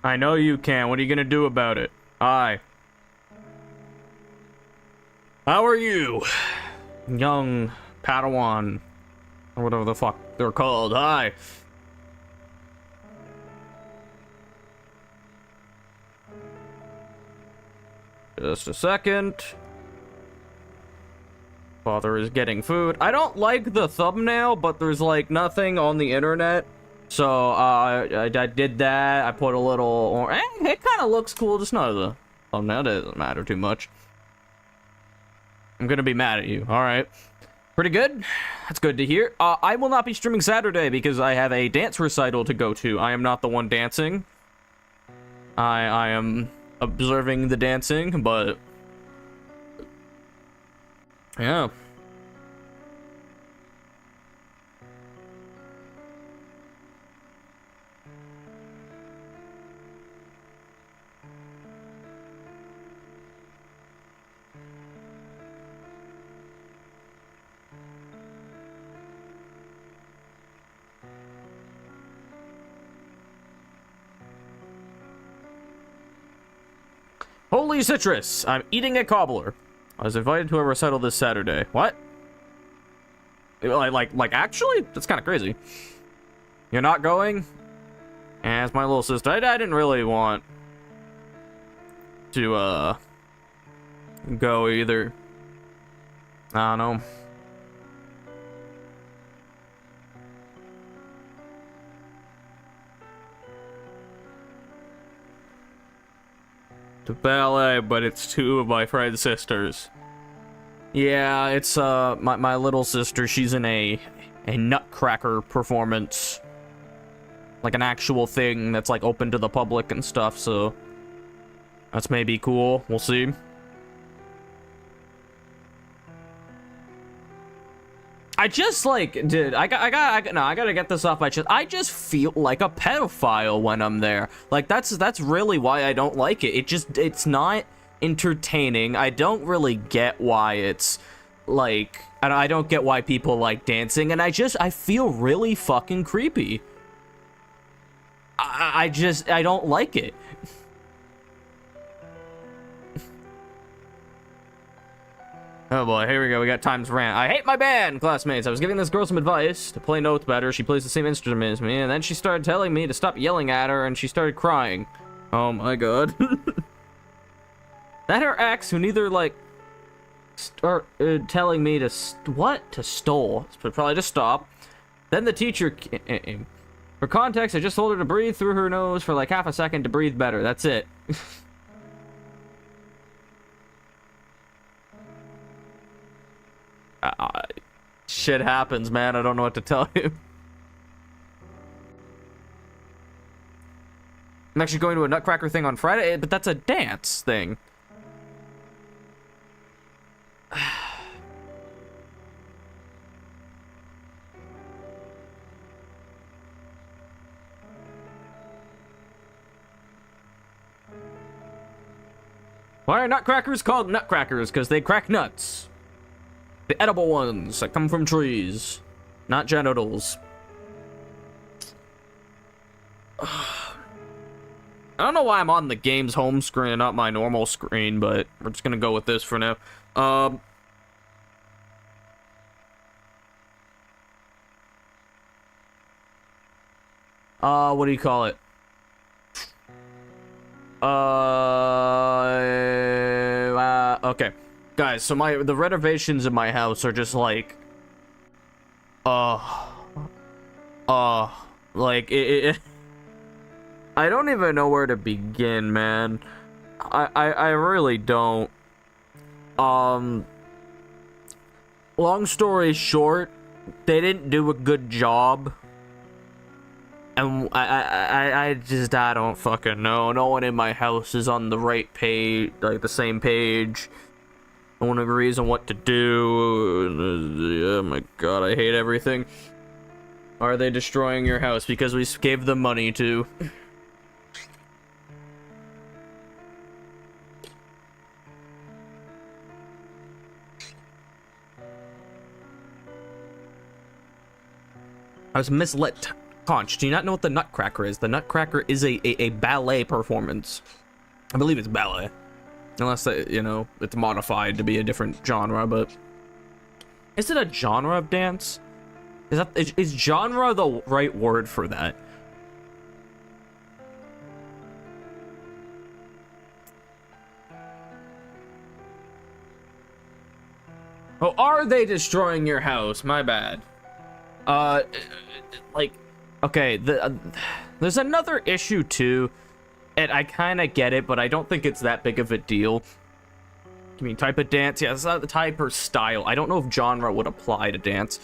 I know you can. What are you gonna do about it? Hi. How are you? Young Padawan. Or whatever the fuck they're called. Hi. Just a second. Father is getting food. I don't like the thumbnail, but there's like nothing on the internet. So I did that. I put a little, it kind of looks cool, just not the thumbnail. It doesn't matter too much. I'm gonna be mad at you. All right. Pretty good. That's good to hear. I will not be streaming Saturday because I have a dance recital to go to. I am not the one dancing. I am observing the dancing, but yeah. Holy citrus! I'm eating a cobbler. I was invited to a recital this Saturday. What? Like actually? That's kind of crazy. You're not going? As my little sister. I didn't really want to, go either. I don't know. To ballet, but it's two of my friend's sisters. Yeah, it's my little sister. She's in a nutcracker performance, like an actual thing that's like open to the public and stuff. So that's maybe cool. We'll see. I just like, dude, I gotta get this off my chest. I just feel like a pedophile when I'm there. Like that's really why I don't like it. It's not entertaining. I don't really get why it's like, I don't get why people like dancing, and I feel really fucking creepy. I don't like it. Oh boy, here we go. We got Time's rant. I hate my band, classmates. I was giving this girl some advice to play notes better. She plays the same instrument as me, and then she started telling me to stop yelling at her, and she started crying. Oh my god. That her ex, who neither like start telling me to to stole, but probably to stop. Then the teacher came. For context, I just told her to breathe through her nose for like half a second to breathe better. That's it. Shit happens, man. I don't know what to tell you. I'm actually going to a nutcracker thing on Friday, but that's a dance thing. Why are nutcrackers called nutcrackers? Because they crack nuts. The edible ones that come from trees, not genitals. I don't know why I'm on the game's home screen and not my normal screen, but we're just gonna go with this for now. What do you call it? Okay. Guys, so the renovations in my house are just like, like, I don't even know where to begin, man. I really don't. Long story short, they didn't do a good job. And I don't fucking know. No one in my house is on the right page, like the same page. No one agrees on what to do. Oh my god, I hate everything. Are they destroying your house because we gave them money to? I was misled Conch, do you not know what the Nutcracker is? The Nutcracker is a ballet performance. I believe it's ballet. Unless, you know, it's modified to be a different genre, but... Is it a genre of dance? Is genre the right word for that? Oh, are they destroying your house? My bad. Like, okay, there's another issue too, and I kind of get it, but I don't think it's that big of a deal. I mean, type of dance? Yeah, it's not the type or style. I don't know if genre would apply to dance.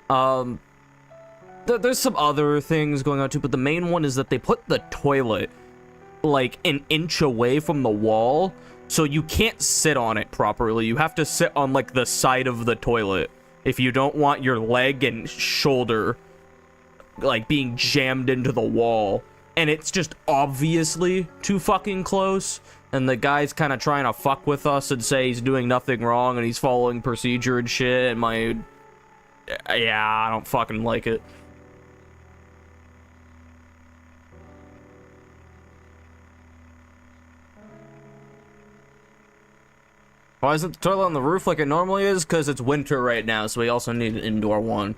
There's some other things going on too, but the main one is that they put the toilet like an inch away from the wall, so you can't sit on it properly. You have to sit on like the side of the toilet if you don't want your leg and shoulder like being jammed into the wall. And it's just obviously too fucking close, and the guy's kind of trying to fuck with us and say he's doing nothing wrong and he's following procedure and shit, and yeah, I don't fucking like it. Why isn't the toilet on the roof like it normally is? Because it's winter right now, so we also need an indoor one.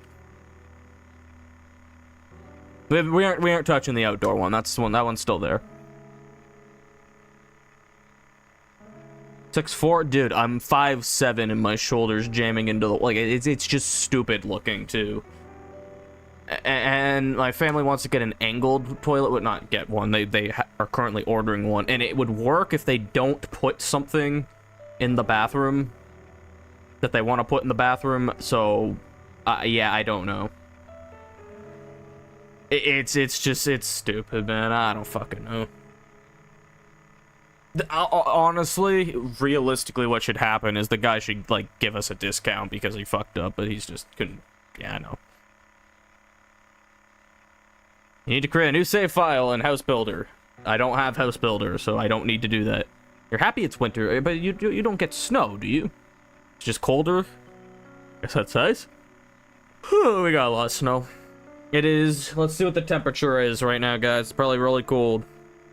We aren't touching the outdoor one. That's the one. That one's still there. 6'4", dude. I'm 5'7", and my shoulders jamming into the like. It's just stupid looking too. And my family wants to get an angled toilet, but not get one. They are currently ordering one, and it would work if they don't put something in the bathroom that they want to put in the bathroom. So, yeah, I don't know. It's stupid, man. I don't fucking know. Honestly, realistically, what should happen is the guy should, like, give us a discount because he fucked up, but he's just couldn't. Yeah, I know. You need to create a new save file in House Builder. I don't have House Builder, so I don't need to do that. You're happy it's winter, but you don't get snow, do you? It's just colder. Guess that's nice. We got a lot of snow. It is. Let's see what the temperature is right now, guys. It's probably really cold.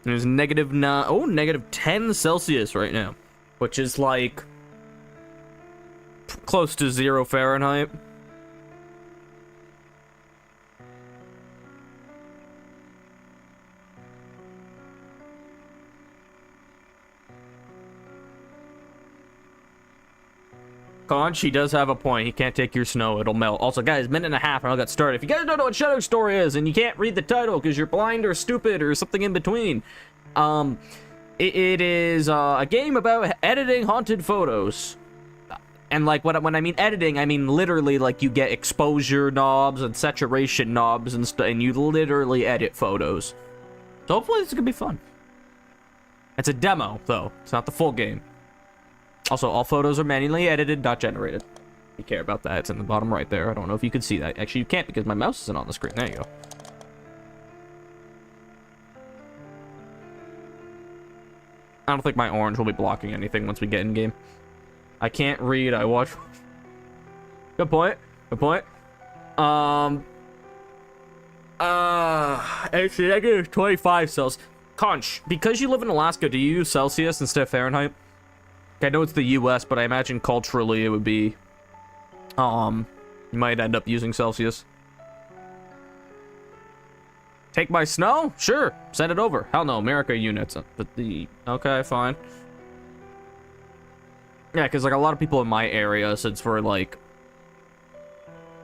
It is -9. Oh, -10 Celsius right now, which is like close to 0 Fahrenheit. Conch, he does have a point. He can't take your snow. It'll melt. Also, guys, minute and a half and I'll get started. If you guys don't know what Shadow Story is and you can't read the title because you're blind or stupid or something in between, it is a game about editing haunted photos. And like when I mean editing, I mean literally like you get exposure knobs and saturation knobs and stuff, and you literally edit photos. So hopefully this is gonna be fun. It's a demo though. It's not the full game. Also, all photos are manually edited, not generated. If you care about that, it's in the bottom right there. I don't know if you can see that. Actually, you can't because my mouse isn't on the screen. There you go. I don't think my orange will be blocking anything once we get in game. I can't read. I watch. Good point. Good point. It's -25 Celsius. Conch, because you live in Alaska, do you use Celsius instead of Fahrenheit? I know it's the US, but I imagine culturally it would be, you might end up using Celsius. Take my snow? Sure, send it over. Hell no, America units. But okay, fine. Yeah, because like a lot of people in my area, since we're like,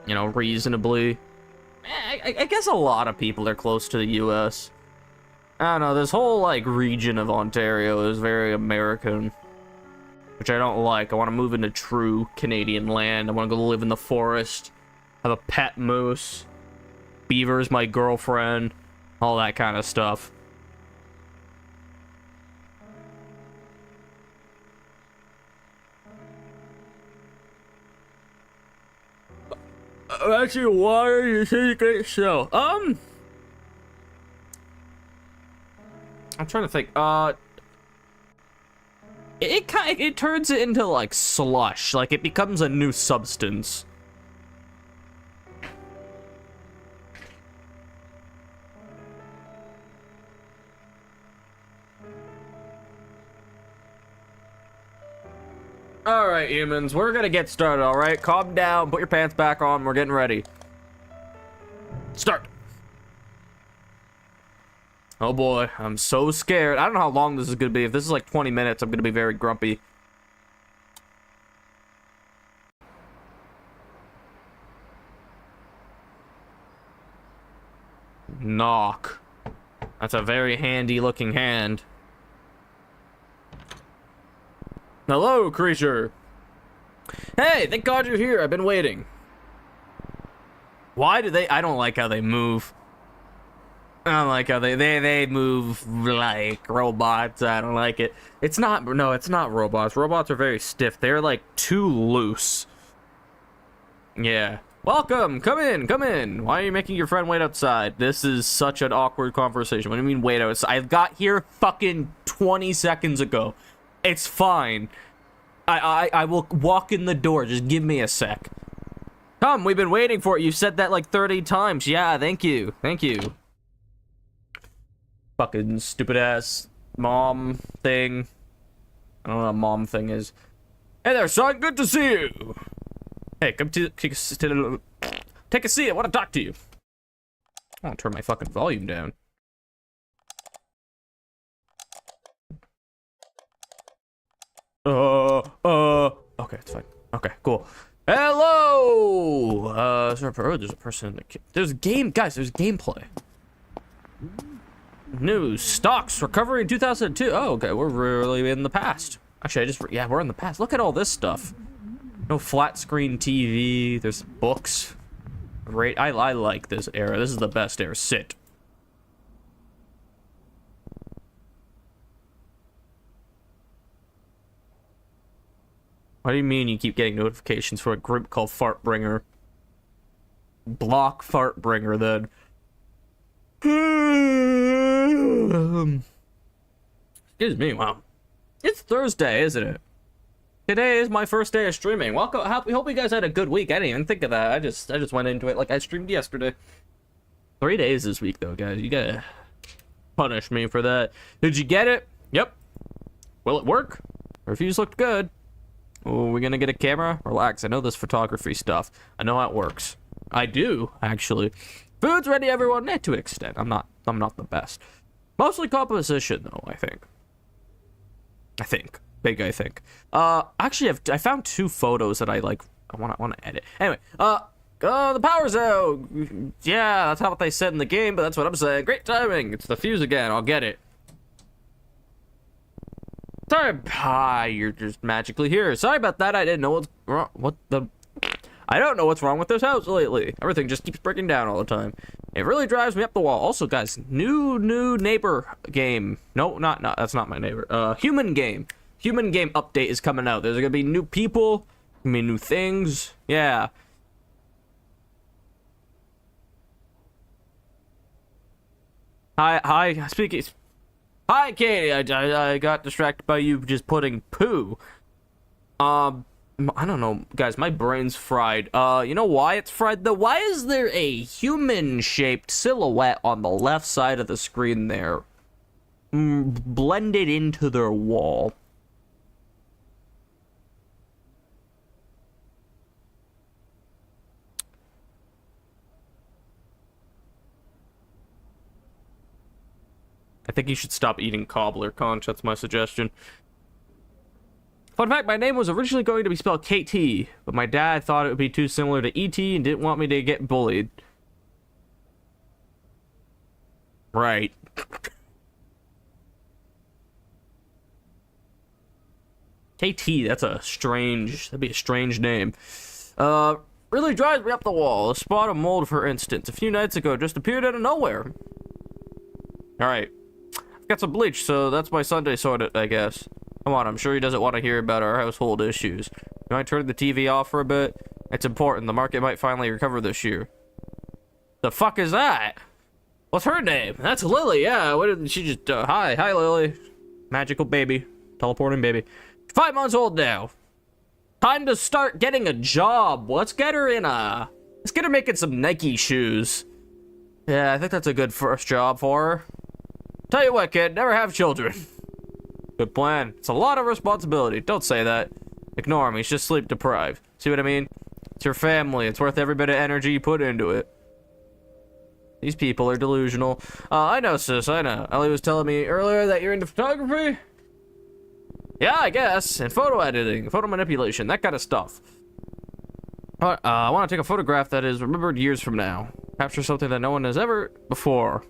you know, reasonably, I guess a lot of people are close to the US. I don't know, this whole like region of Ontario is very American, which I don't like. I want to move into true Canadian land. I want to go live in the forest, have a pet moose, beaver's my girlfriend, all that kind of stuff. Actually, why are you saying great show? I'm trying to think. It turns it into like slush, like it becomes a new substance. All right, humans, we're gonna get started, all right? Calm down, put your pants back on, we're getting ready. Start. Oh boy, I'm so scared. I don't know how long this is gonna be. If this is like 20 minutes, I'm gonna be very grumpy. Knock. That's a very handy looking hand. Hello, creature. Hey, thank God you're here. I've been waiting. Why do they? I don't like how they move. I don't like how they move like robots. I don't like it. It's not. No, it's not robots. Robots are very stiff. They're like too loose. Yeah. Welcome. Come in. Come in. Why are you making your friend wait outside? This is such an awkward conversation. What do you mean wait outside? I got here fucking 20 seconds ago. It's fine. I will walk in the door. Just give me a sec. Come, we've been waiting for it. You said that like 30 times. Yeah, thank you. Thank you. Fucking stupid ass mom thing. I don't know what a mom thing is. Hey there, son. Good to see you. Hey, come to take a seat. I want to talk to you. I want to turn my fucking volume down. Okay, it's fine. Okay, cool. Hello! There's a person in the there's a game, guys, there's gameplay. News, stocks, recovery in 2002. Oh, okay, we're really in the past. Actually, yeah, we're in the past. Look at all this stuff. No flat screen TV, there's books. Great, I like this era. This is the best era. Sit. What do you mean you keep getting notifications for a group called Fartbringer? Block Fartbringer, then. Excuse me, wow. It's Thursday, isn't it? Today is my first day of streaming. Welcome. We hope you guys had a good week. I didn't even think of that. I just went into it like I streamed yesterday. 3 days this week, though, guys. You gotta punish me for that. Did you get it? Yep. Will it work? Reviews looked good. Oh, we're gonna get a camera? Relax, I know this photography stuff. I know how it works. I do, actually. Food's ready, everyone. To an extent. I'm not the best. Mostly composition, though, I think. Big, I think. Actually, I found 2 photos that I like. I wanna edit. Anyway, the power's out. Yeah, that's not what they said in the game, but that's what I'm saying. Great timing. It's the fuse again. I'll get it. Sorry, you're just magically here. Sorry about that. I didn't know what's wrong. I don't know what's wrong with this house lately. Everything just keeps breaking down all the time. It really drives me up the wall. Also, guys, new neighbor game. No, that's not my neighbor. Human game update is coming out. There's gonna be new people, new things. Yeah. Hi, speaking. Hi, Katie. I got distracted by you just putting poo. I don't know, guys. My brain's fried. You know why it's fried though? Why is there a human-shaped silhouette on the left side of the screen there, blended into their wall? I think you should stop eating cobbler, Conch. That's my suggestion. Fun fact, my name was originally going to be spelled KT, but my dad thought it would be too similar to ET and didn't want me to get bullied. Right. KT, that'd be a strange name. Really drives me up the wall. A spot of mold, for instance, a few nights ago just appeared out of nowhere. Alright. Got some bleach, so that's my Sunday sorted, I guess. Come on, I'm sure he doesn't want to hear about our household issues. You might turn the TV off for a bit? It's important. The market might finally recover this year. The fuck is that? What's her name? That's Lily, yeah. What did she just... Hi, Lily. Magical baby. Teleporting baby. 5 months old now. Time to start getting a job. Let's get her making some Nike shoes. Yeah, I think that's a good first job for her. Tell you what, kid, never have children. Good plan. It's a lot of responsibility. Don't say that. Ignore him. He's just sleep deprived. See what I mean? It's your family. It's worth every bit of energy you put into it. These people are delusional. I know, sis. I know. Ellie was telling me earlier that you're into photography. Yeah, I guess. And photo editing, photo manipulation, that kind of stuff. I want to take a photograph that is remembered years from now. Capture something that no one has ever before.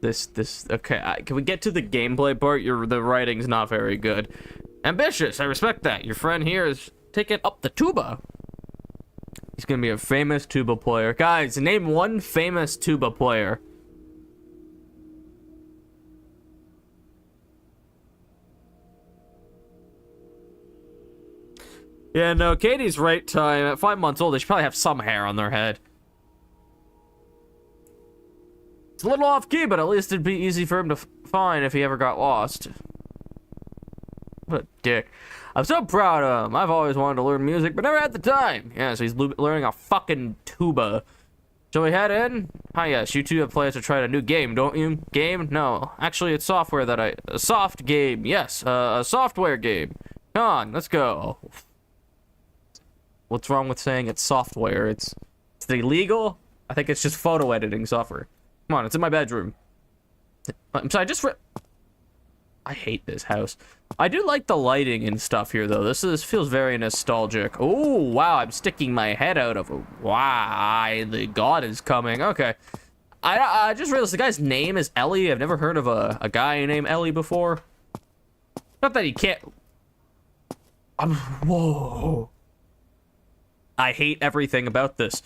Okay, can we get to the gameplay part? The writing's not very good. Ambitious, I respect that. Your friend here is taking up the tuba. He's gonna be a famous tuba player. Guys, name one famous tuba player. Yeah, no, Katie's right time. At 5 months old, they should probably have some hair on their head. It's a little off key, but at least it'd be easy for him to find if he ever got lost. What a dick. I'm so proud of him. I've always wanted to learn music, but never had the time. Yeah, so he's learning a fucking tuba. Shall we head in? Hi, yes, you two have plans to try a new game, don't you? Game? No. Actually, it's software that a soft game. Yes, a software game. Come on, let's go. What's wrong with saying it's software? It's illegal? I think it's just photo editing software. Come on, it's in my bedroom. I'm sorry, I hate this house. I do like the lighting and stuff here, though. This feels very nostalgic. Oh, wow, I'm sticking my head out of a... Why? The god is coming. Okay. I just realized the guy's name is Ellie. I've never heard of a guy named Ellie before. Not that he can't... Whoa. I hate everything about this.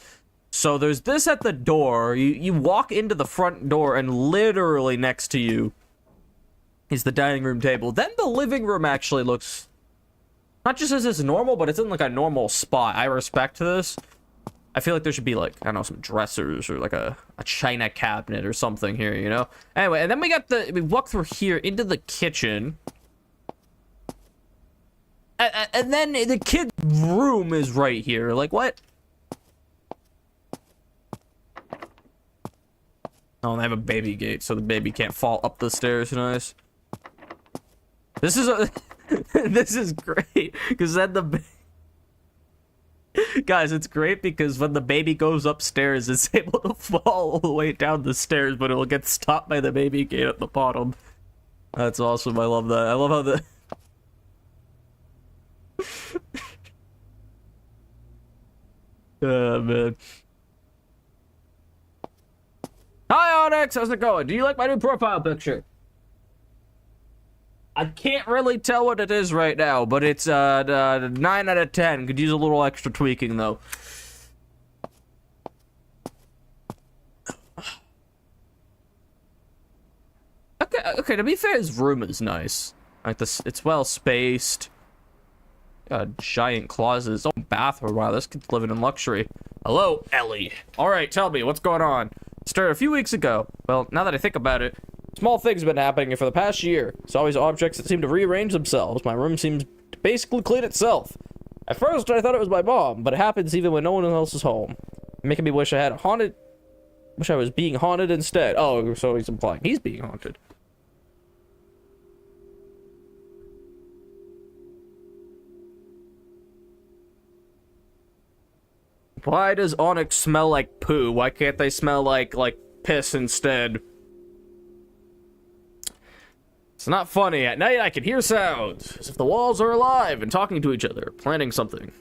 So there's this at the door. You walk into the front door, and literally next to you is the dining room table. Then the living room actually looks not just as it's normal, but it's in like a normal spot. I respect this. I feel like there should be like, I don't know, some dressers or like a china cabinet or something here, you know? Anyway, and then we walk through here into the kitchen. And then the kid's room is right here. Like, what? Oh, they have a baby gate, so the baby can't fall up the stairs. Nice. This is this is great, because then guys, it's great because when the baby goes upstairs, it's able to fall all the way down the stairs, but it'll get stopped by the baby gate at the bottom. That's awesome. I love that. I love how the... Oh, man. Hi, Onyx. How's it going? Do you like my new profile picture? I can't really tell what it is right now, but it's 9 out of 10. Could use a little extra tweaking, though. Okay, to be fair, his room is nice. Like, it's well spaced. Giant closets. Oh, bathroom. Wow, this kid's living in luxury. Hello, Ellie. Alright, tell me, what's going on? Started a few weeks ago. Well, now that I think about it, small things have been happening for the past year. It's always objects that seem to rearrange themselves. My room seems to basically clean itself. At first, I thought it was my mom, but it happens even when no one else is home. Making me wish I was being haunted instead. Oh, so he's implying he's being haunted. Why does Onyx smell like poo? Why can't they smell like piss instead? It's not funny. At night, I can hear sounds, as if the walls are alive and talking to each other, planning something.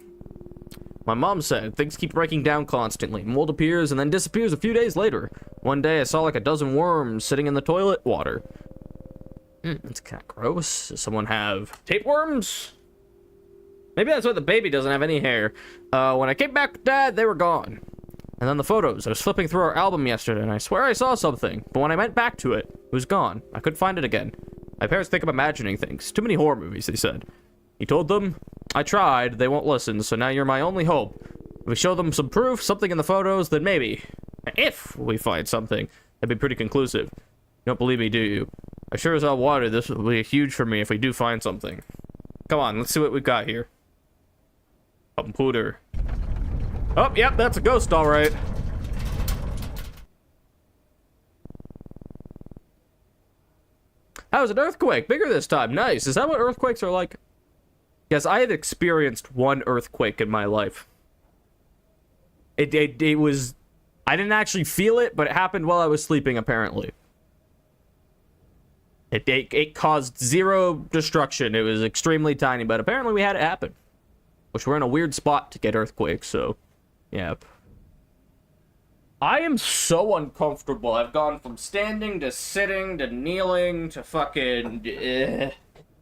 My mom said things keep breaking down constantly. Mold appears and then disappears a few days later. One day, I saw like a dozen worms sitting in the toilet water. That's kind of gross. Does someone have tapeworms? Maybe that's why the baby doesn't have any hair. When I came back with Dad, they were gone. And then the photos. I was flipping through our album yesterday, and I swear I saw something. But when I went back to it, it was gone. I couldn't find it again. My parents think I'm imagining things. Too many horror movies, they said. He told them, I tried, they won't listen, so now you're my only hope. If we show them some proof, something in the photos, then maybe. If we find something, that'd be pretty conclusive. You don't believe me, do you? I sure as hell wanted this will be huge for me if we do find something. Come on, let's see what we've got here. Computer. Oh, yep, that's a ghost, all right. was an earthquake. Bigger this time. Nice. Is that what earthquakes are like? Yes, I have experienced one earthquake in my life. It was... I didn't actually feel it, but it happened while I was sleeping, apparently. It caused zero destruction. It was extremely tiny, but apparently we had it happen. Which we're in a weird spot to get earthquakes, so... Yep. I am so uncomfortable. I've gone from standing to sitting to kneeling to fucking...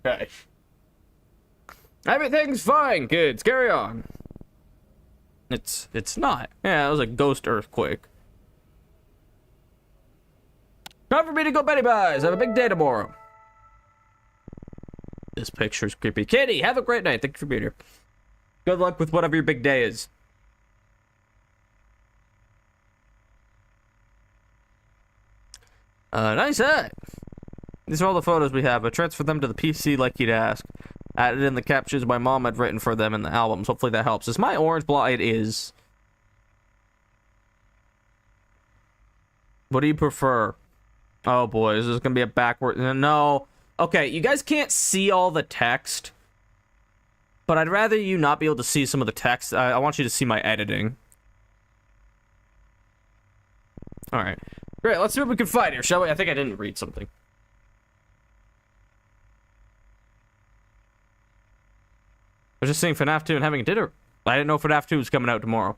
Okay. Everything's fine, kids. Carry on. It's not. Yeah, it was a ghost earthquake. Time for me to go Betty Buys. I have a big day tomorrow. This picture's creepy. Kitty, have a great night. Thanks for being here. Good luck with whatever your big day is. Nice hat. These are all the photos we have. I transferred them to the PC like you'd ask. Added in the captions my mom had written for them in the albums. Hopefully that helps. Is my orange block? It is. What do you prefer? Oh boy, is this gonna be a backward? No. Okay, you guys can't see all the text, but I'd rather you not be able to see some of the text. I want you to see my editing. All right, great. Let's see what we can find here, shall we? I think I didn't read something. I was just seeing FNAF 2 and having a dinner. I didn't know FNAF 2 was coming out tomorrow.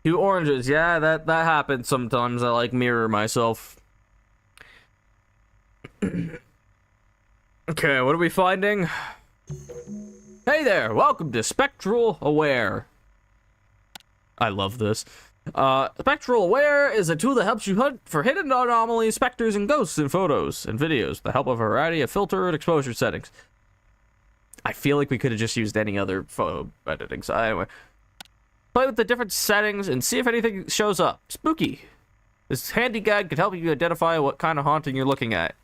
2 oranges. Yeah, that happens sometimes. I like mirror myself. Okay, what are we finding? Hey there, welcome to Spectral Aware. I love this. Spectral Aware is a tool that helps you hunt for hidden anomalies, specters, and ghosts in photos and videos with the help of a variety of filter and exposure settings. I feel like we could have just used any other photo editing. So anyway, play with the different settings and see if anything shows up. Spooky. This handy guide can help you identify what kind of haunting you're looking at.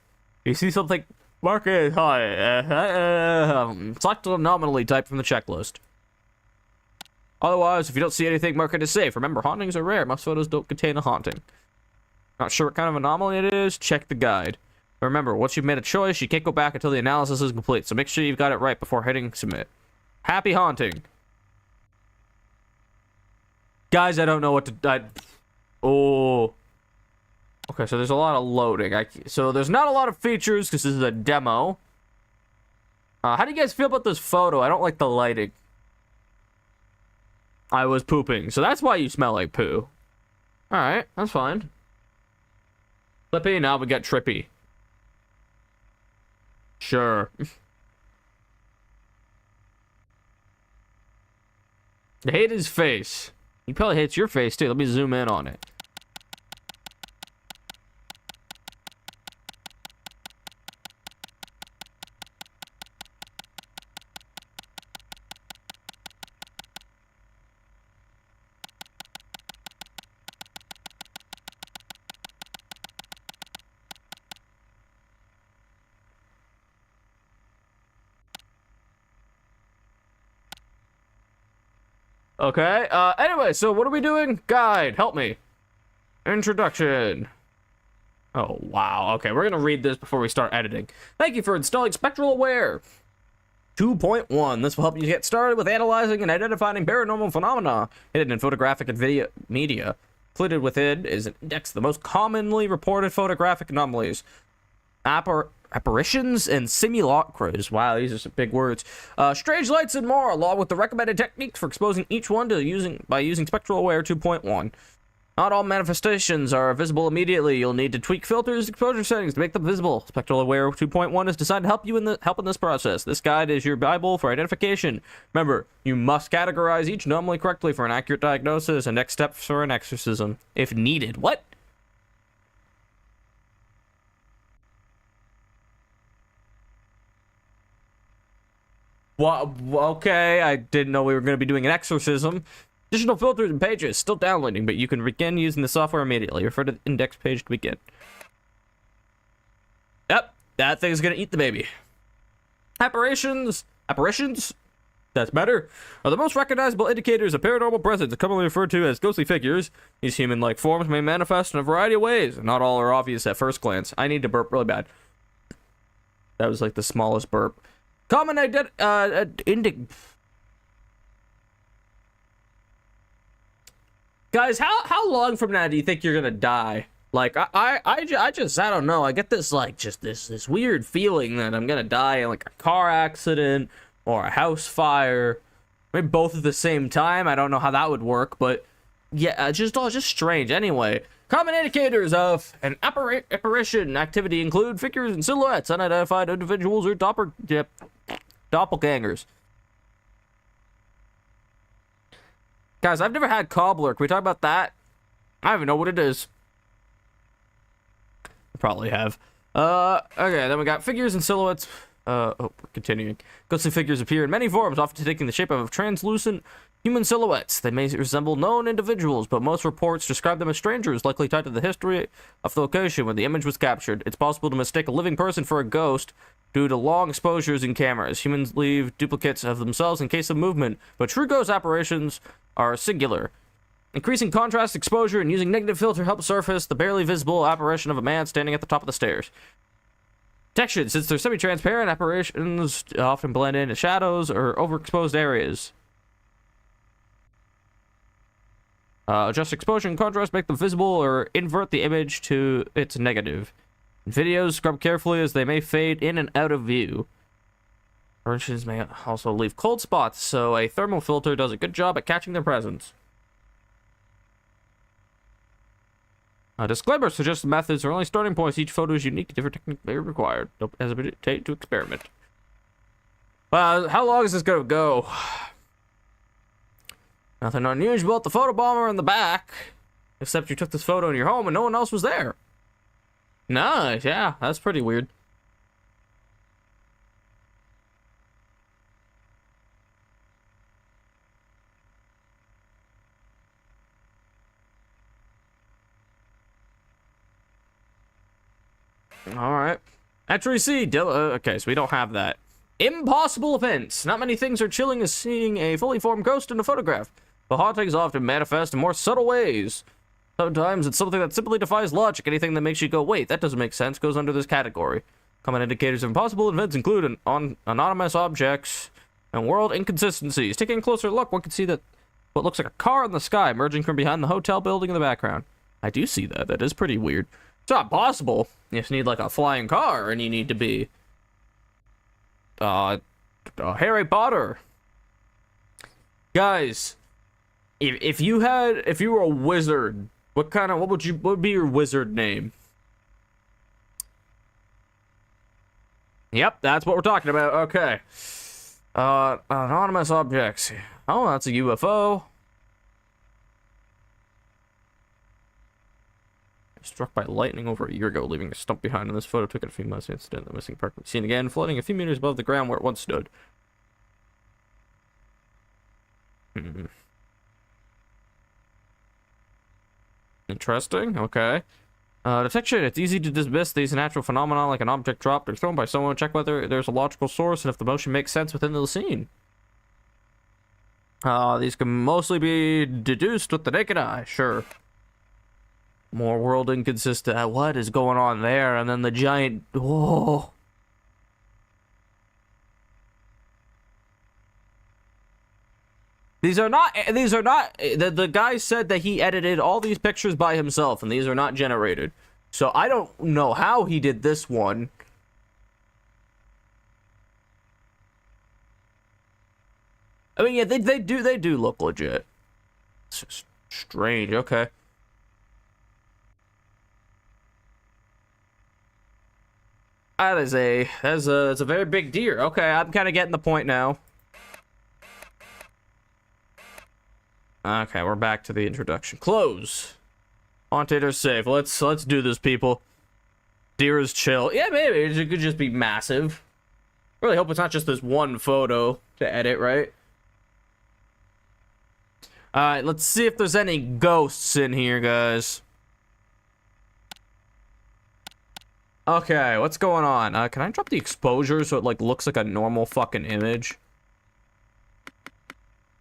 If you see something, mark it high. Select an anomaly type from the checklist. Otherwise, if you don't see anything, mark it as safe. Remember, hauntings are rare. Most photos don't contain a haunting. Not sure what kind of anomaly it is? Check the guide. Remember, once you've made a choice, you can't go back until the analysis is complete, so make sure you've got it right before hitting submit. Happy haunting. Guys, I don't know what to... Oh. Okay, so there's a lot of loading. So there's not a lot of features, because this is a demo. How do you guys feel about this photo? I don't like the lighting. I was pooping, so that's why you smell like poo. Alright, that's fine. Flippy, now we got trippy. Sure. I hate his face. He probably hates your face too. Let me zoom in on it. Okay, anyway, so what are we doing? Guide, help me. Introduction. Oh, wow. Okay, we're gonna read this before we start editing. Thank you for installing Spectral Aware 2.1. This will help you get started with analyzing and identifying paranormal phenomena hidden in photographic and video media. Included within is an index of the most commonly reported photographic anomalies. Apparitions and simulacras. Wow, these are some big words. Strange lights and more, along with the recommended techniques for exposing each one to by using Spectral Aware 2.1. Not all manifestations are visible immediately. You'll need to tweak filters and exposure settings to make them visible. Spectral Aware 2.1 is designed to help you in this process. This guide is your Bible for identification. Remember, you must categorize each anomaly correctly for an accurate diagnosis and next steps for an exorcism, if needed. What? Well, okay, I didn't know we were going to be doing an exorcism. Additional filters and pages still downloading, but you can begin using the software immediately. Refer to the index page to begin. Yep, that thing's going to eat the baby. Apparitions That's better. Are the most recognizable indicators of paranormal presence, commonly referred to as ghostly figures. These human-like forms may manifest in a variety of ways. Not all are obvious at first glance. I need to burp really bad. That was like the smallest burp. Common Guys, how long from now do you think you're gonna die? Like, I don't know. I get this, like, just this weird feeling that I'm gonna die in, like, a car accident or a house fire. Maybe both at the same time. I don't know how that would work, but yeah, just strange. Anyway, common indicators of an apparition activity include figures and silhouettes, unidentified individuals, or doppelgangers. Guys, I've never had cobbler. Can we talk about that? I don't even know what it is. I probably have. Okay, then we got figures and silhouettes. We're continuing. Ghostly figures appear in many forms, often taking the shape of translucent human silhouettes. They may resemble known individuals, but most reports describe them as strangers, likely tied to the history of the location when the image was captured. It's possible to mistake a living person for a ghost due to long exposures in cameras. Humans leave duplicates of themselves in case of movement, but true ghost apparitions are singular. Increasing contrast exposure and using negative filter helps surface the barely visible apparition of a man standing at the top of the stairs. Protection: since they're semi-transparent, apparitions often blend into shadows or overexposed areas. Adjust exposure and contrast, make them visible, or invert the image to its negative. In videos, scrub carefully as they may fade in and out of view. Apparitions may also leave cold spots, so a thermal filter does a good job at catching their presence. Disclaimer: suggested methods are only starting points. Each photo is unique. Different techniques may be required. Don't hesitate to experiment. How long is this gonna go? Nothing unusual about the photobomber in the back, except you took this photo in your home and no one else was there. Nice, yeah, that's pretty weird. Alright. Entry C. Okay, so we don't have that. Impossible events. Not many things are chilling as seeing a fully formed ghost in a photograph. The hauntings often manifest in more subtle ways. Sometimes it's something that simply defies logic. Anything that makes you go, wait, that doesn't make sense, goes under this category. Common indicators of impossible events include anonymous objects and world inconsistencies. Taking a closer look, one can see that what looks like a car in the sky emerging from behind the hotel building in the background. I do see that. That is pretty weird. It's not possible. You just need like a flying car, and you need to be Harry Potter. Guys, if you were a wizard, what would be your wizard name? Yep, that's what we're talking about. Okay. Anonymous objects. Oh, that's a UFO. Struck by lightning over a year ago, leaving a stump behind in this photo. Took it a few months. Instead, the missing part can be seen again, floating a few meters above the ground where it once stood. Interesting. Okay. Detection. It's easy to dismiss these natural phenomena like an object dropped or thrown by someone. Check whether there's a logical source and if the motion makes sense within the scene. These can mostly be deduced with the naked eye. Sure. More world inconsistent. What is going on there? And then the giant. Whoa. These are not. The guy said that he edited all these pictures by himself, and these are not generated. So I don't know how he did this one. I mean, yeah, they do look legit. It's just strange. Okay. That's a very big deer. Okay, I'm kind of getting the point now. Okay, we're back to the introduction. Close. Haunted or safe. Let's do this, people. Deer is chill. Yeah, maybe it could just be massive. Really hope it's not just this one photo to edit, right? Alright, let's see if there's any ghosts in here, guys. Okay, what's going on? Can I drop the exposure so it, like, looks like a normal fucking image?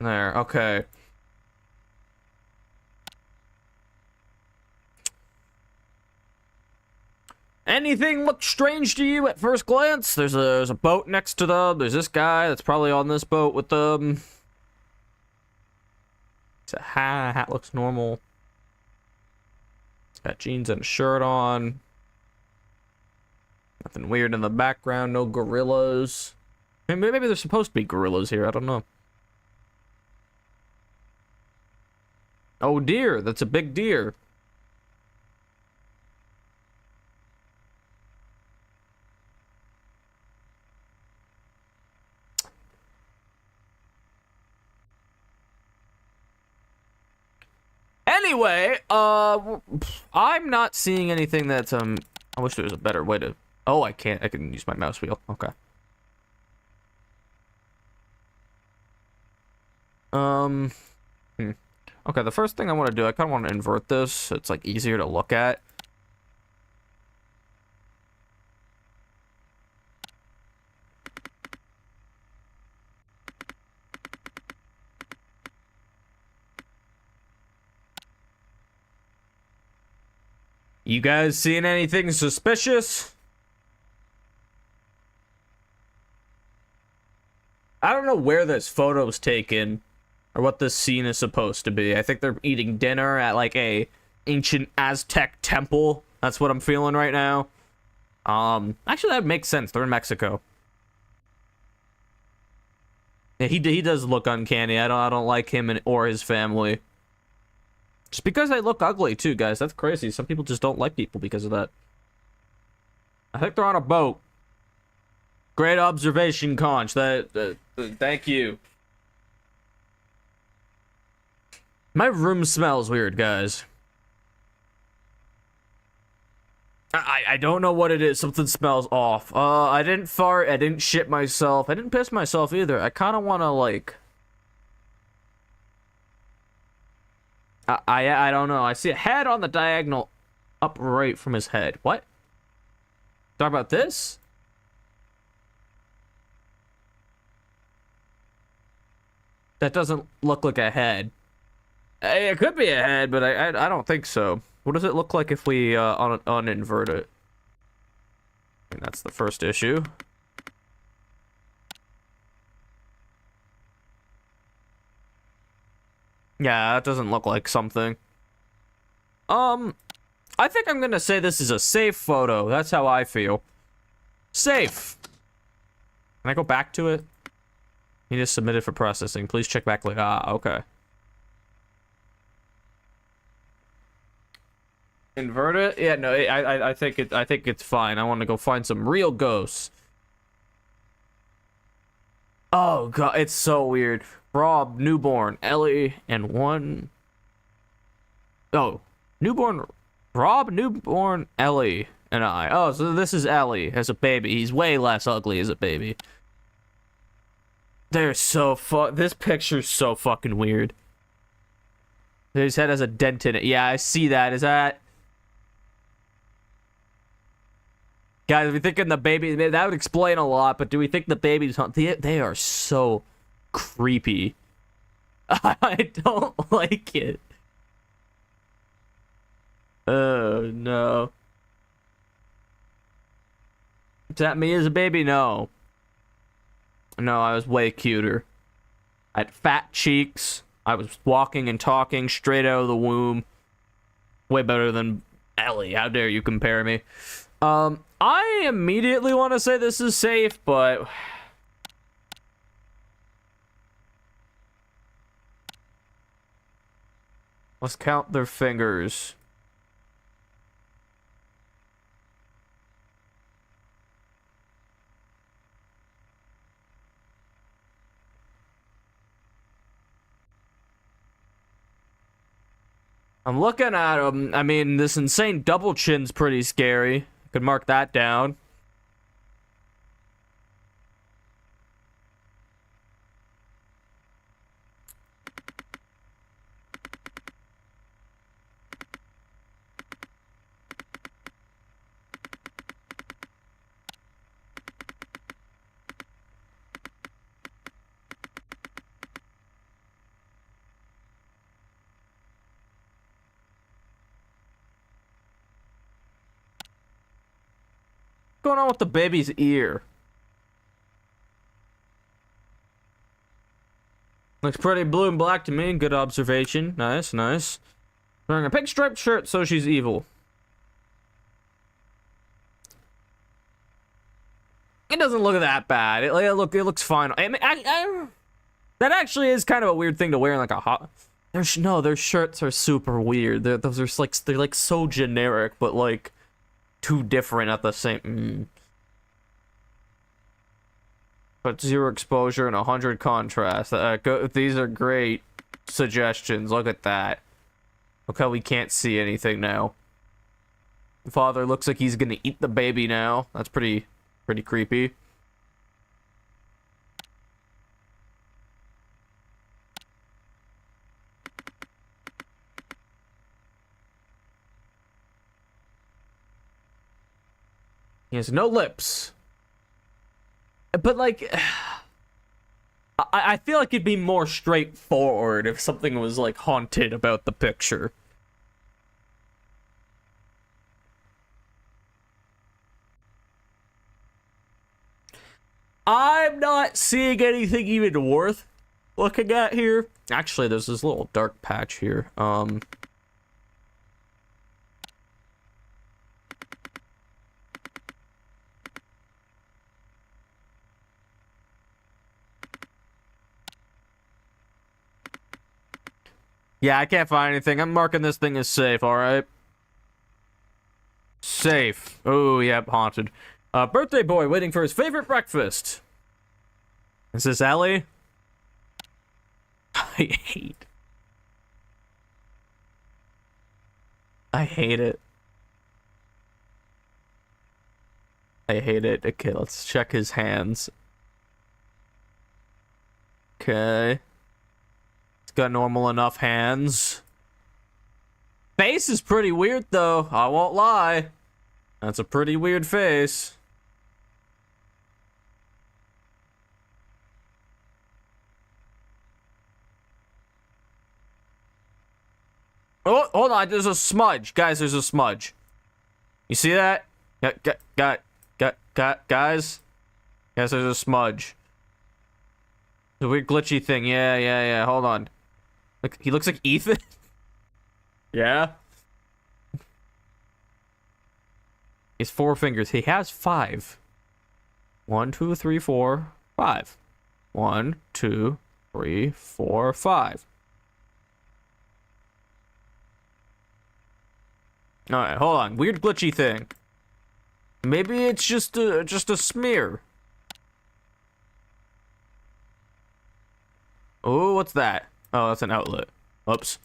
There, okay. Anything look strange to you at first glance? There's a boat next to them. There's this guy that's probably on this boat with them. It's a hat. Hat looks normal. Got jeans and a shirt on. Nothing weird in the background. No gorillas. Maybe there's supposed to be gorillas here. I don't know. Oh deer. That's a big deer. Anyway, I'm not seeing anything that's, I wish there was a better way to, oh, I can use my mouse wheel, okay. Okay, the first thing I want to do, I kind of want to invert this, so it's, like, easier to look at. You guys seeing anything suspicious? I don't know where this photo's taken, or what this scene is supposed to be. I think they're eating dinner at, like, a ancient Aztec temple. That's what I'm feeling right now. Actually, that makes sense. They're in Mexico. Yeah, he does look uncanny. I don't like him or his family. Just because they look ugly, too, guys. That's crazy. Some people just don't like people because of that. I think they're on a boat. Great observation, Conch. Thank you. My room smells weird, guys. I don't know what it is. Something smells off. I didn't fart. I didn't shit myself. I didn't piss myself either. I kind of want to, like... I don't know. I see a head on the diagonal upright from his head. What? Talk about this? That doesn't look like a head. It could be a head, but I don't think so. What does it look like if we uninvert it? And that's the first issue. Yeah, that doesn't look like something. I think I'm gonna say this is a safe photo. That's how I feel. Safe. Can I go back to it? You just submitted for processing. Please check back later. Ah, okay. Invert it? Yeah, no, I think it's fine. I want to go find some real ghosts. Oh god, it's so weird. Rob, newborn, Ellie, and one. Oh, newborn, Rob, newborn, Ellie, and I. Oh, so this is Ellie as a baby. He's way less ugly as a baby. They're so this picture's so fucking weird. His head has a dent in it. Yeah, I see that. Is that... Guys, we thinking the baby... That would explain a lot, but do we think the baby's... They are so creepy. I don't like it. Oh, no. Is that me as a baby? No. No, I was way cuter. I had fat cheeks. I was walking and talking straight out of the womb. Way better than Ellie. How dare you compare me? I immediately want to say this is safe, but... Let's count their fingers. I'm looking at him. I mean, this insane double chin's pretty scary. Could mark that down. going on with the baby's ear? Looks pretty blue and black to me. Good observation. Nice, nice. Wearing a pink striped shirt, so she's evil. It doesn't look that bad. It looks fine. I mean, that actually is kind of a weird thing to wear in like a hot. Their shirts are super weird. They're like so generic, but like too different at the same. But 0 exposure and 100 contrast. These are great suggestions. Look at that. Look how we can't see anything now. The father looks like he's gonna eat the baby now. That's pretty creepy. He has no lips. But, like, I feel like it'd be more straightforward if something was, like, haunted about the picture. I'm not seeing anything even worth looking at here. Actually, there's this little dark patch here. Yeah, I can't find anything. I'm marking this thing as safe, alright? Safe. Oh, yep, haunted. Birthday boy waiting for his favorite breakfast. Is this Ellie? I hate it. I hate it. Okay, let's check his hands. Okay. He's got normal enough hands. Face is pretty weird, though. I won't lie. That's a pretty weird face. Oh, hold on. There's a smudge. Guys, there's a smudge. You see that? Guys? Guys, there's a smudge. It's a weird glitchy thing. Yeah. Hold on. Look, he looks like Ethan. Yeah? He has 4 fingers. He has 5. 1, 2, 3, 4, 5. 1, 2, 3, 4, 5. Alright, hold on. Weird glitchy thing. Maybe it's just a smear. Oh, what's that? Oh, that's an outlet. Oops.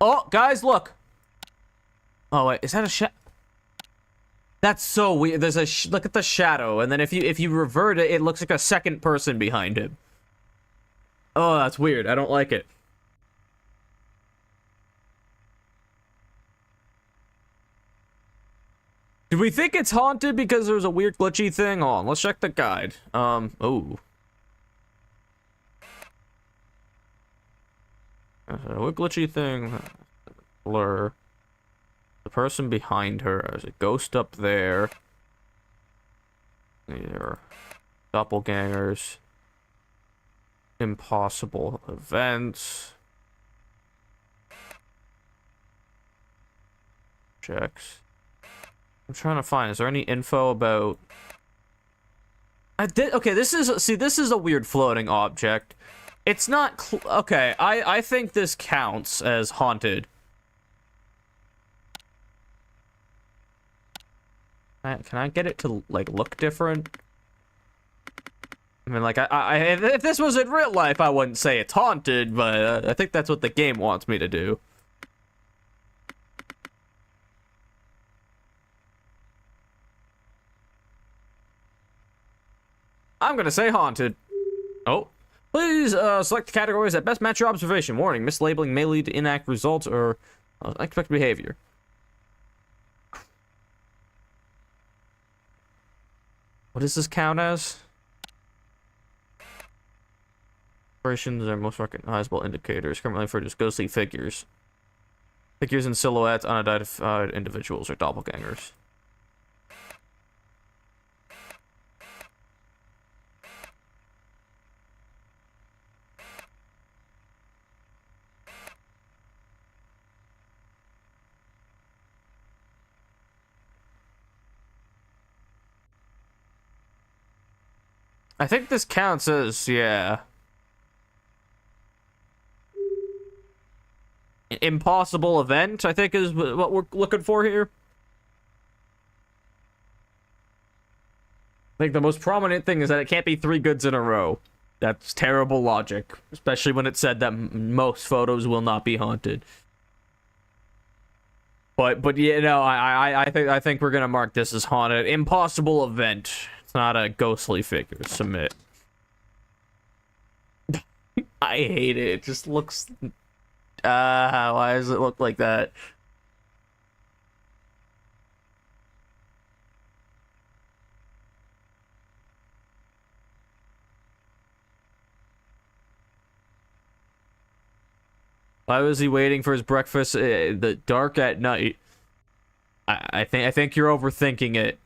Oh, guys, look. Oh wait, is that a shadow? That's so weird. There's a look at the shadow, and then if you revert it, it looks like a second person behind him. Oh, that's weird. I don't like it. Do we think it's haunted because there's a weird glitchy thing? Hold on, let's check the guide. Oh. A weird glitchy thing. Blur. The person behind her. There's a ghost up there. These are doppelgangers. Impossible events. Checks. I'm trying to find. Is there any info about? Okay, this is a weird floating object. It's not okay. I think this counts as haunted. Can I get it to like look different? I mean, like if this was in real life, I wouldn't say it's haunted, but I think that's what the game wants me to do. I'm gonna say haunted. Oh. Please select the categories that best match your observation. Warning, mislabeling may lead to inaccurate results or unexpected behavior. What does this count as? Operations are most recognizable indicators, currently for just ghostly figures. Figures and silhouettes, unidentified individuals, or doppelgangers. I think this counts as, yeah. Impossible event, I think, is what we're looking for here. I think the most prominent thing is that it can't be 3 goods in a row. That's terrible logic, especially when it said that most photos will not be haunted. But you know, I think we're gonna mark this as haunted. Impossible event. It's not a ghostly figure. Submit. I hate it. It just looks. Why does it look like that? Why was he waiting for his breakfast? The dark at night. I think you're overthinking it.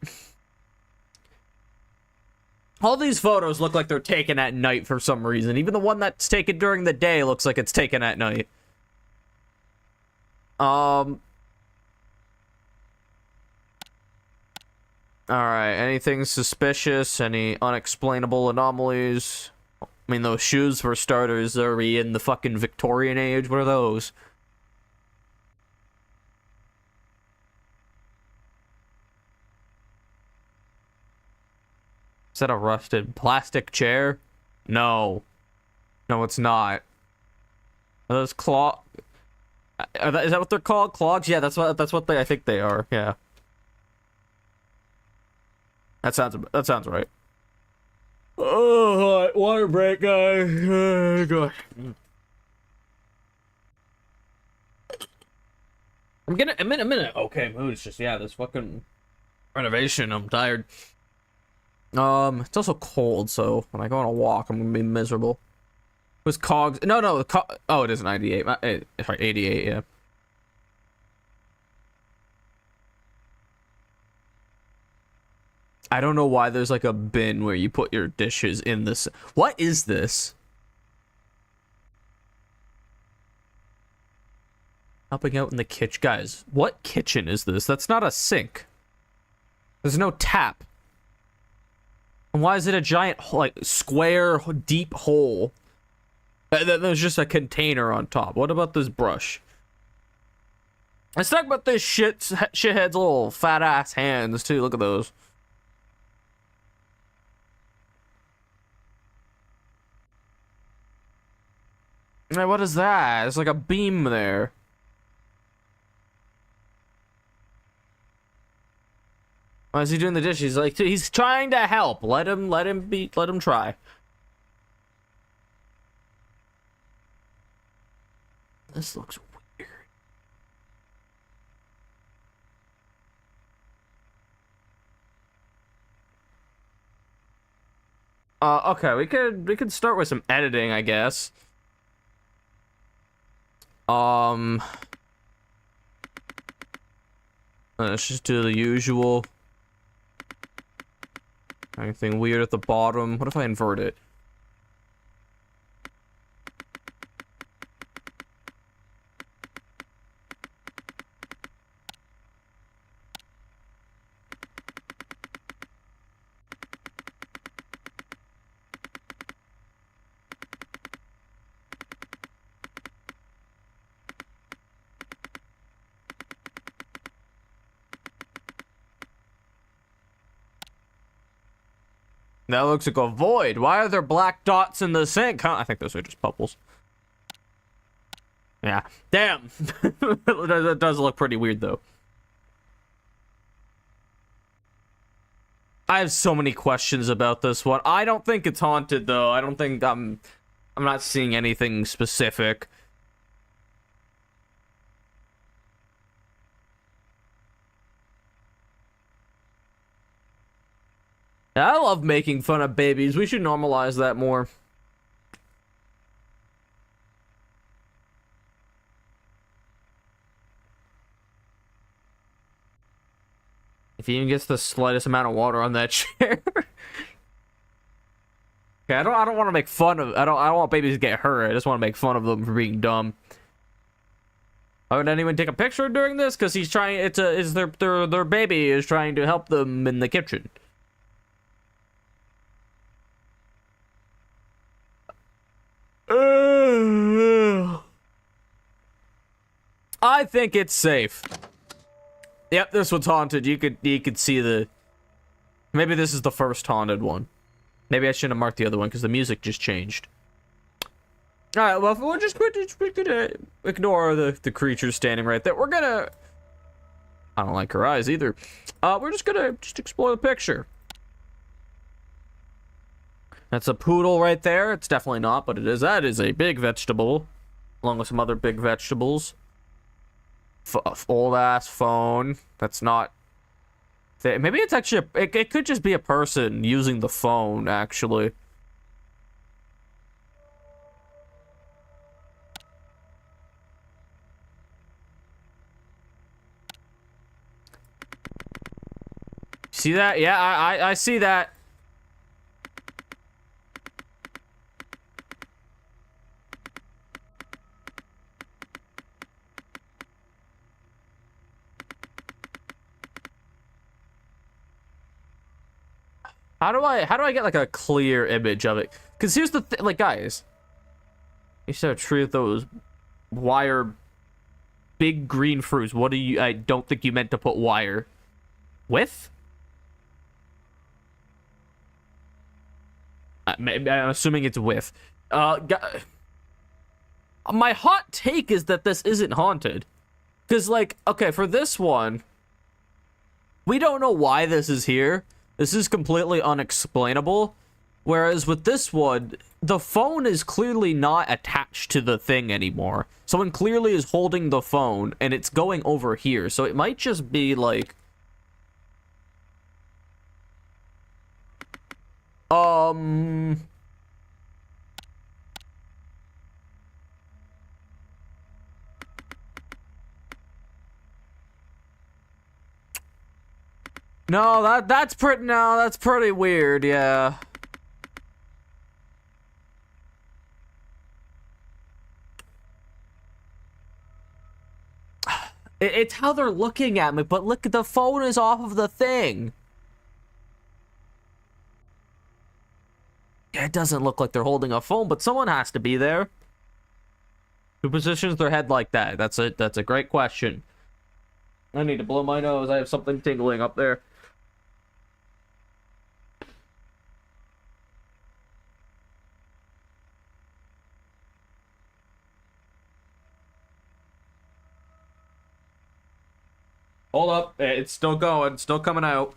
All these photos look like they're taken at night for some reason. Even the one that's taken during the day looks like it's taken at night. Alright, anything suspicious? Any unexplainable anomalies? I mean, those shoes, for starters, are we in the fucking Victorian age? What are those? Is that a rusted plastic chair? No. No, it's not. Are those claw... Is that what they're called? Clogs? Yeah, that's what I think they are. Yeah. That sounds right. Oh, water break, guys. God. I'm in a minute. Okay, mood. It's just, yeah, this fucking renovation. I'm tired. It's also cold, so when I go on a walk, I'm gonna be miserable. It was cogs? No, oh, it is an 98. Sorry, 88. Yeah. I don't know why there's like a bin where you put your dishes in this. What is this? Helping out in the kitchen. Guys, what kitchen is this? That's not a sink. There's no tap. And why is it a giant, like, square, deep hole? There's just a container on top. What about this brush? Let's talk about this shithead's little fat ass hands, too. Look at those. Hey, what is that? There's like a beam there. Why is he doing the dishes? He's like, he's trying to help. Let him try. This looks weird. Okay, we could start with some editing, I guess. Let's just do the usual. Anything weird at the bottom? What if I invert it? That looks like a void. Why are there black dots in the sink? Huh? I think those are just bubbles. Yeah. Damn. That does look pretty weird, though. I have so many questions about this one. I don't think it's haunted, though. I don't think I'm not seeing anything specific. I love making fun of babies. We should normalize that more. If he even gets the slightest amount of water on that chair. Okay, I don't want to make fun of. I don't want babies to get hurt. I just want to make fun of them for being dumb. Oh, would anyone take a picture during this? Because he's trying. It's their baby is trying to help them in the kitchen. I think it's safe. Yep, this one's haunted. You could see the. Maybe this is the first haunted one. Maybe I shouldn't have marked the other one because the music just changed. All right, well, we're gonna ignore the creature standing right there. We're gonna. I don't like her eyes either. We're just gonna explore the picture. That's a poodle right there. It's definitely not, but it is. That is a big vegetable, along with some other big vegetables. Old ass phone. That's not. Maybe it's actually. It could just be a person using the phone. Actually. See that? Yeah, I see that. How do I get like a clear image of it? Because here's the thing, like, guys, you said a tree with those wire big green fruits. What do you? I don't think you meant to put wire with. I'm assuming it's with. My hot take is that this isn't haunted. Because, like, okay, for this one, we don't know why this is here. This is completely unexplainable. Whereas with this one, the phone is clearly not attached to the thing anymore. Someone clearly is holding the phone, and it's going over here. So it might just be, like... No, that's pretty weird, yeah. It's how they're looking at me, but look, the phone is off of the thing. It doesn't look like they're holding a phone, but someone has to be there. Who positions their head like that? That's a great question. I need to blow my nose. I have something tingling up there. Hold up. It's still going. Still coming out.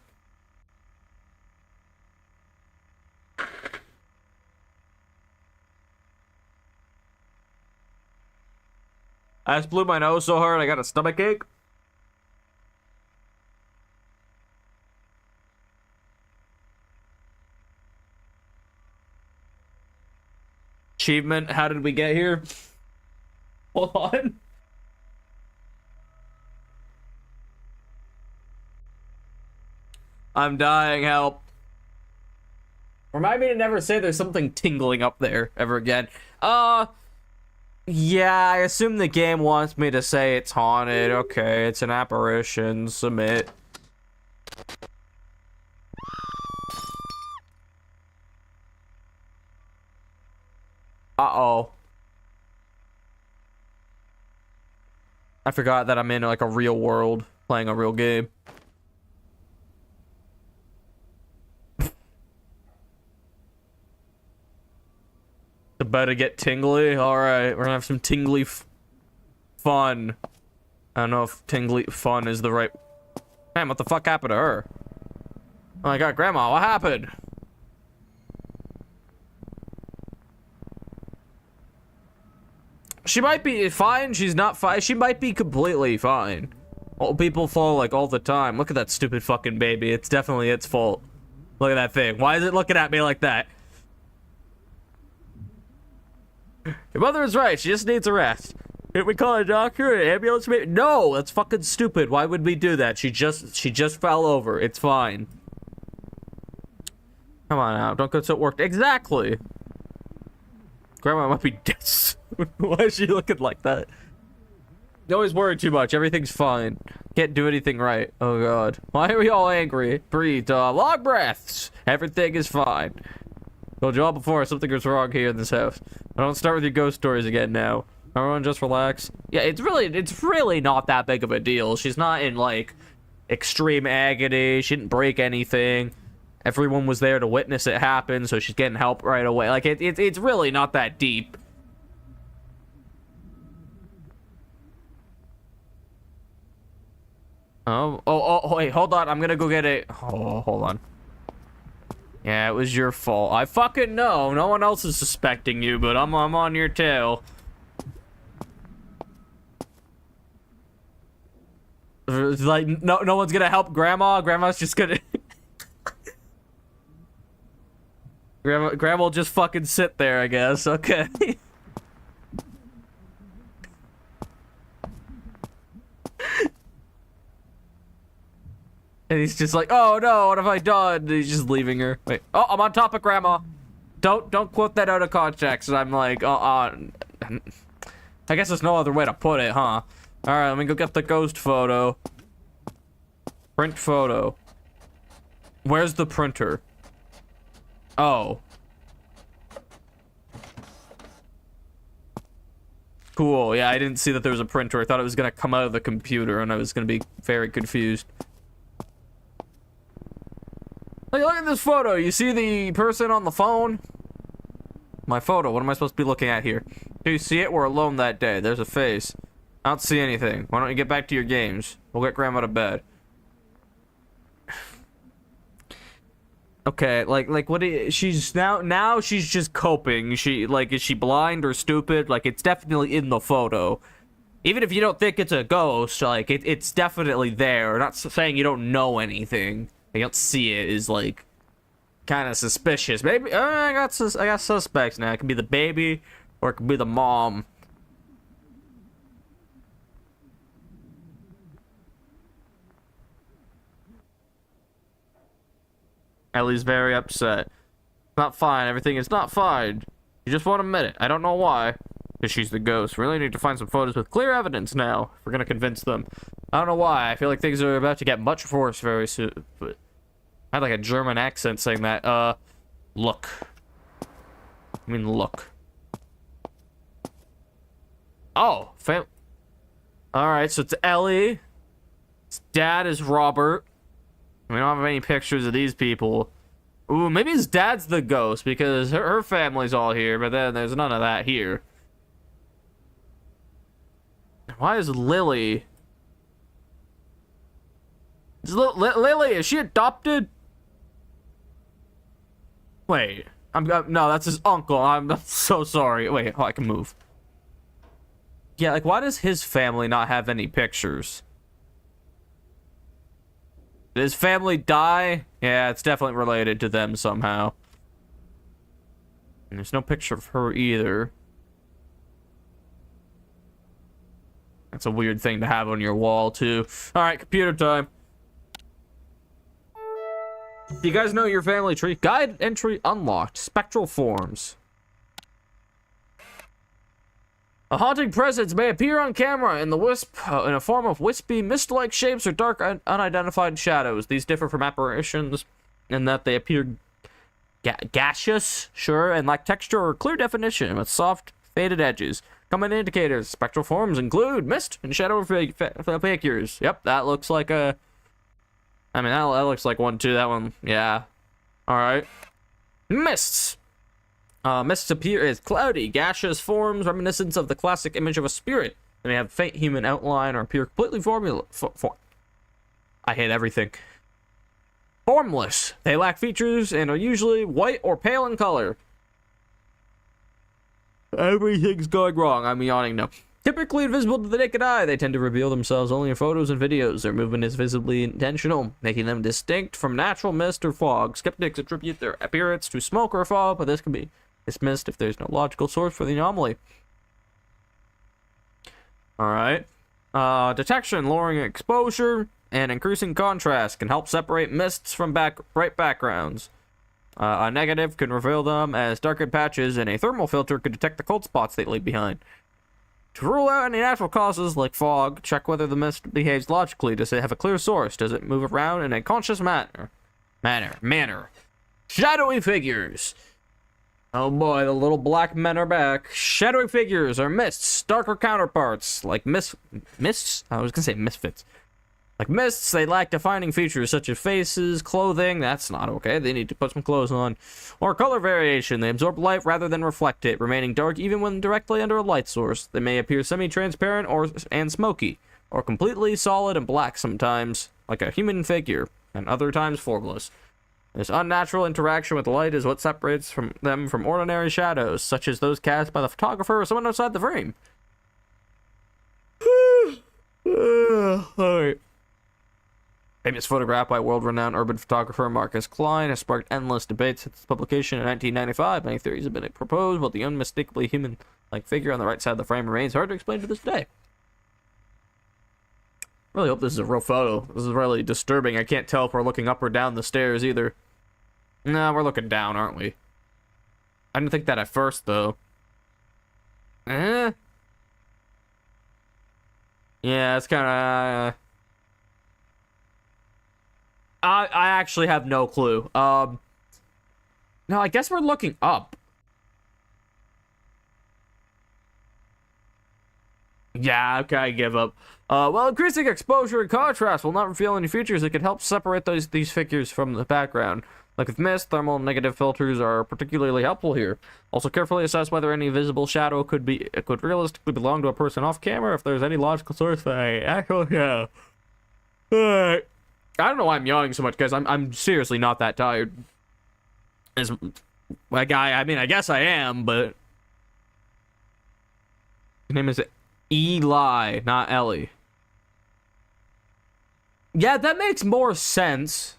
I just blew my nose so hard I got a stomach ache. Achievement. How did we get here? Hold on. I'm dying, help. Remind me to never say there's something tingling up there ever again. Yeah, I assume the game wants me to say it's haunted. Okay, it's an apparition. Submit. Uh-oh. I forgot that I'm in like a real world, playing a real game. About to get tingly? Alright, we're gonna have some tingly fun. I don't know if tingly fun is the right... Man, what the fuck happened to her? Oh my god, Grandma, what happened? She might be fine, she's not fine. She might be completely fine. People fall like all the time. Look at that stupid fucking baby. It's definitely its fault. Look at that thing. Why is it looking at me like that? Your mother is right. She just needs a rest. Can't we call a doctor, an ambulance? Maybe? No, that's fucking stupid. Why would we do that? She just fell over. It's fine. Come on now. Don't go to work. Exactly. Grandma might be dead soon. Why is she looking like that? You always worry too much. Everything's fine. Can't do anything right. Oh god. Why are we all angry? Breathe. Long breaths. Everything is fine. Told you all before, something is wrong here in this house. I don't start with your ghost stories again now. Everyone just relax. Yeah, it's really not that big of a deal. She's not in, like, extreme agony. She didn't break anything. Everyone was there to witness it happen, so she's getting help right away. Like, it's really not that deep. Oh, wait, hold on. I'm gonna go get it. Oh, hold on. Yeah, it was your fault. I fucking know. No one else is suspecting you, but I'm on your tail. Like, no one's gonna help Grandma. Grandma's just gonna... Grandma will just fucking sit there, I guess. Okay. And he's just like, oh no, what have I done? And he's just leaving her. Wait, oh, I'm on top of Grandma. Don't quote that out of context. And I'm like, I guess there's no other way to put it, huh? Alright, let me go get the ghost photo. Print photo. Where's the printer? Oh. Cool, yeah, I didn't see that there was a printer. I thought it was gonna come out of the computer and I was gonna be very confused. Hey, look at this photo. You see the person on the phone? My photo. What am I supposed to be looking at here? Do you see it? We're alone that day. There's a face. I don't see anything. Why don't you get back to your games? We'll get Grandma to bed. Okay, like what do you, she's now she's just coping. Is she blind or stupid? Like, it's definitely in the photo. Even if you don't think it's a ghost, like it's definitely there. I'm not saying you don't know anything. You don't see it is like kind of suspicious. Maybe I got suspects now. It could be the baby or it could be the mom. Ellie's very upset. Not fine. Everything is not fine. You just won't admit it. I don't know why. Because she's the ghost. Really need to find some photos with clear evidence now. If we're gonna convince them. I don't know why. I feel like things are about to get much worse very soon. But I had like a German accent saying that. Look. I mean, look. Oh, Alright, so it's Ellie. His dad is Robert. We don't have any pictures of these people. Ooh, maybe his dad's the ghost because her family's all here, but then there's none of that here. Why is Lily... Lily, is she adopted? Wait, no, that's his uncle. I'm so sorry. Wait, oh, I can move. Yeah, like, why does his family not have any pictures? Did his family die? Yeah, it's definitely related to them somehow. And there's no picture of her either. That's a weird thing to have on your wall, too. Alright, computer time. Do you guys know your family tree? Guide entry unlocked. Spectral forms. A haunting presence may appear on camera in a form of wispy, mist-like shapes or dark, unidentified shadows. These differ from apparitions in that they appear gaseous, sure, and lack texture or clear definition, with soft, faded edges. Common indicators. Spectral forms include mist and shadow figures. Yep, that looks like a... I mean, that looks like one, too. That one, yeah. Alright. Mists. Mists appear as cloudy, gaseous forms, reminiscent of the classic image of a spirit. They may have faint human outline or appear completely I hate everything. Formless. They lack features and are usually white or pale in color. Everything's going wrong. I'm yawning now. Typically invisible to the naked eye, they tend to reveal themselves only in photos and videos. Their movement is visibly intentional, making them distinct from natural mist or fog. Skeptics attribute their appearance to smoke or fog, but this can be dismissed if there's no logical source for the anomaly. Alright. Detection, lowering exposure, and increasing contrast can help separate mists from bright backgrounds. A negative can reveal them as darkened patches, and a thermal filter could detect the cold spots they leave behind. To rule out any natural causes like fog, check whether the mist behaves logically. Does it have a clear source? Does it move around in a conscious manner? Shadowy figures. Oh boy, the little black men are back. Shadowy figures are mists, darker counterparts, like mists? I was gonna say misfits. Like mists, they lack defining features such as faces, clothing, that's not okay, they need to put some clothes on, or color variation. They absorb light rather than reflect it, remaining dark even when directly under a light source. They may appear semi-transparent and smoky, or completely solid and black sometimes, like a human figure, and other times formless. This unnatural interaction with light is what separates them from ordinary shadows, such as those cast by the photographer or someone outside the frame. Alright. Famous photograph by world-renowned urban photographer Marcus Klein has sparked endless debates since its publication in 1995. Many theories have been proposed, but the unmistakably human-like figure on the right side of the frame remains hard to explain to this day. Really hope this is a real photo. This is really disturbing. I can't tell if we're looking up or down the stairs either. No, we're looking down, aren't we? I didn't think that at first, though. Yeah, it's kind of... I actually have no clue. No, I guess we're looking up. Yeah, okay, I give up. Well, increasing exposure and contrast will not reveal any features that could help separate these figures from the background. Like with mist, thermal negative filters are particularly helpful here. Also, carefully assess whether any visible shadow could realistically belong to a person off camera. If there's any logical source for a actual shadow. Alright. I don't know why I'm yawning so much, guys. I'm seriously not that tired. As like I mean, I guess I am, but his name is Eli, not Ellie. Yeah, that makes more sense.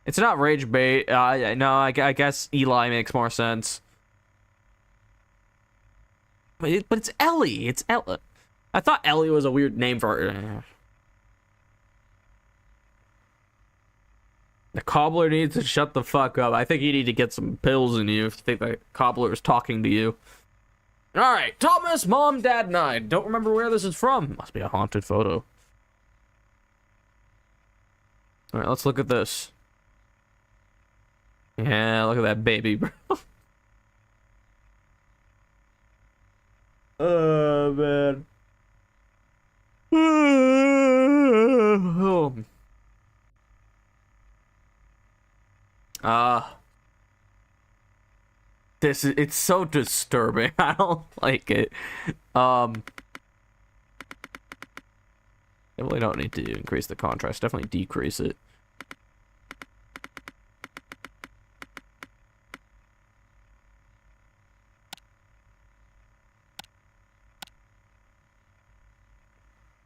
It's not rage bait. No, I guess Eli makes more sense. But it's Ellie. It's Ellie. I thought Ellie was a weird name for her. The cobbler needs to shut the fuck up. I think you need to get some pills in you if you think the cobbler is talking to you. Alright, Thomas, Mom, Dad, and I. Don't remember where this is from. Must be a haunted photo. Alright, let's look at this. Yeah, look at that baby, bro. Oh, man. Oh. It's so disturbing. I don't like it. Definitely don't need to increase the contrast. Definitely decrease it.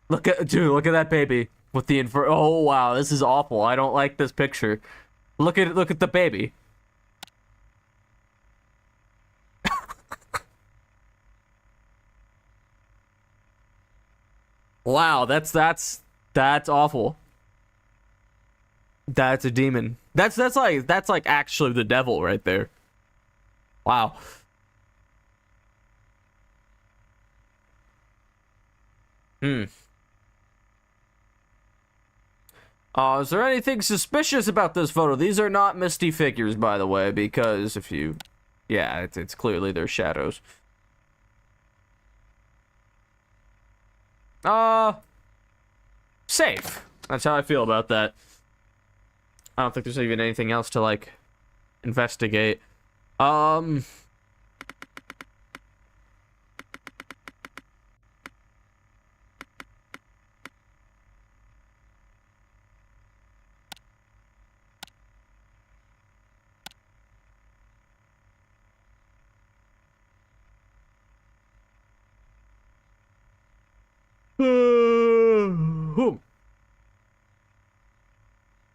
Look at that baby with the oh wow, this is awful. I don't like this picture. Look at the baby. Wow, that's awful. That's a demon. That's like actually the devil right there. Wow. Is there anything suspicious about this photo? These are not misty figures, by the way, because if you... Yeah, it's clearly their shadows. Safe. That's how I feel about that. I don't think there's even anything else to, like, investigate.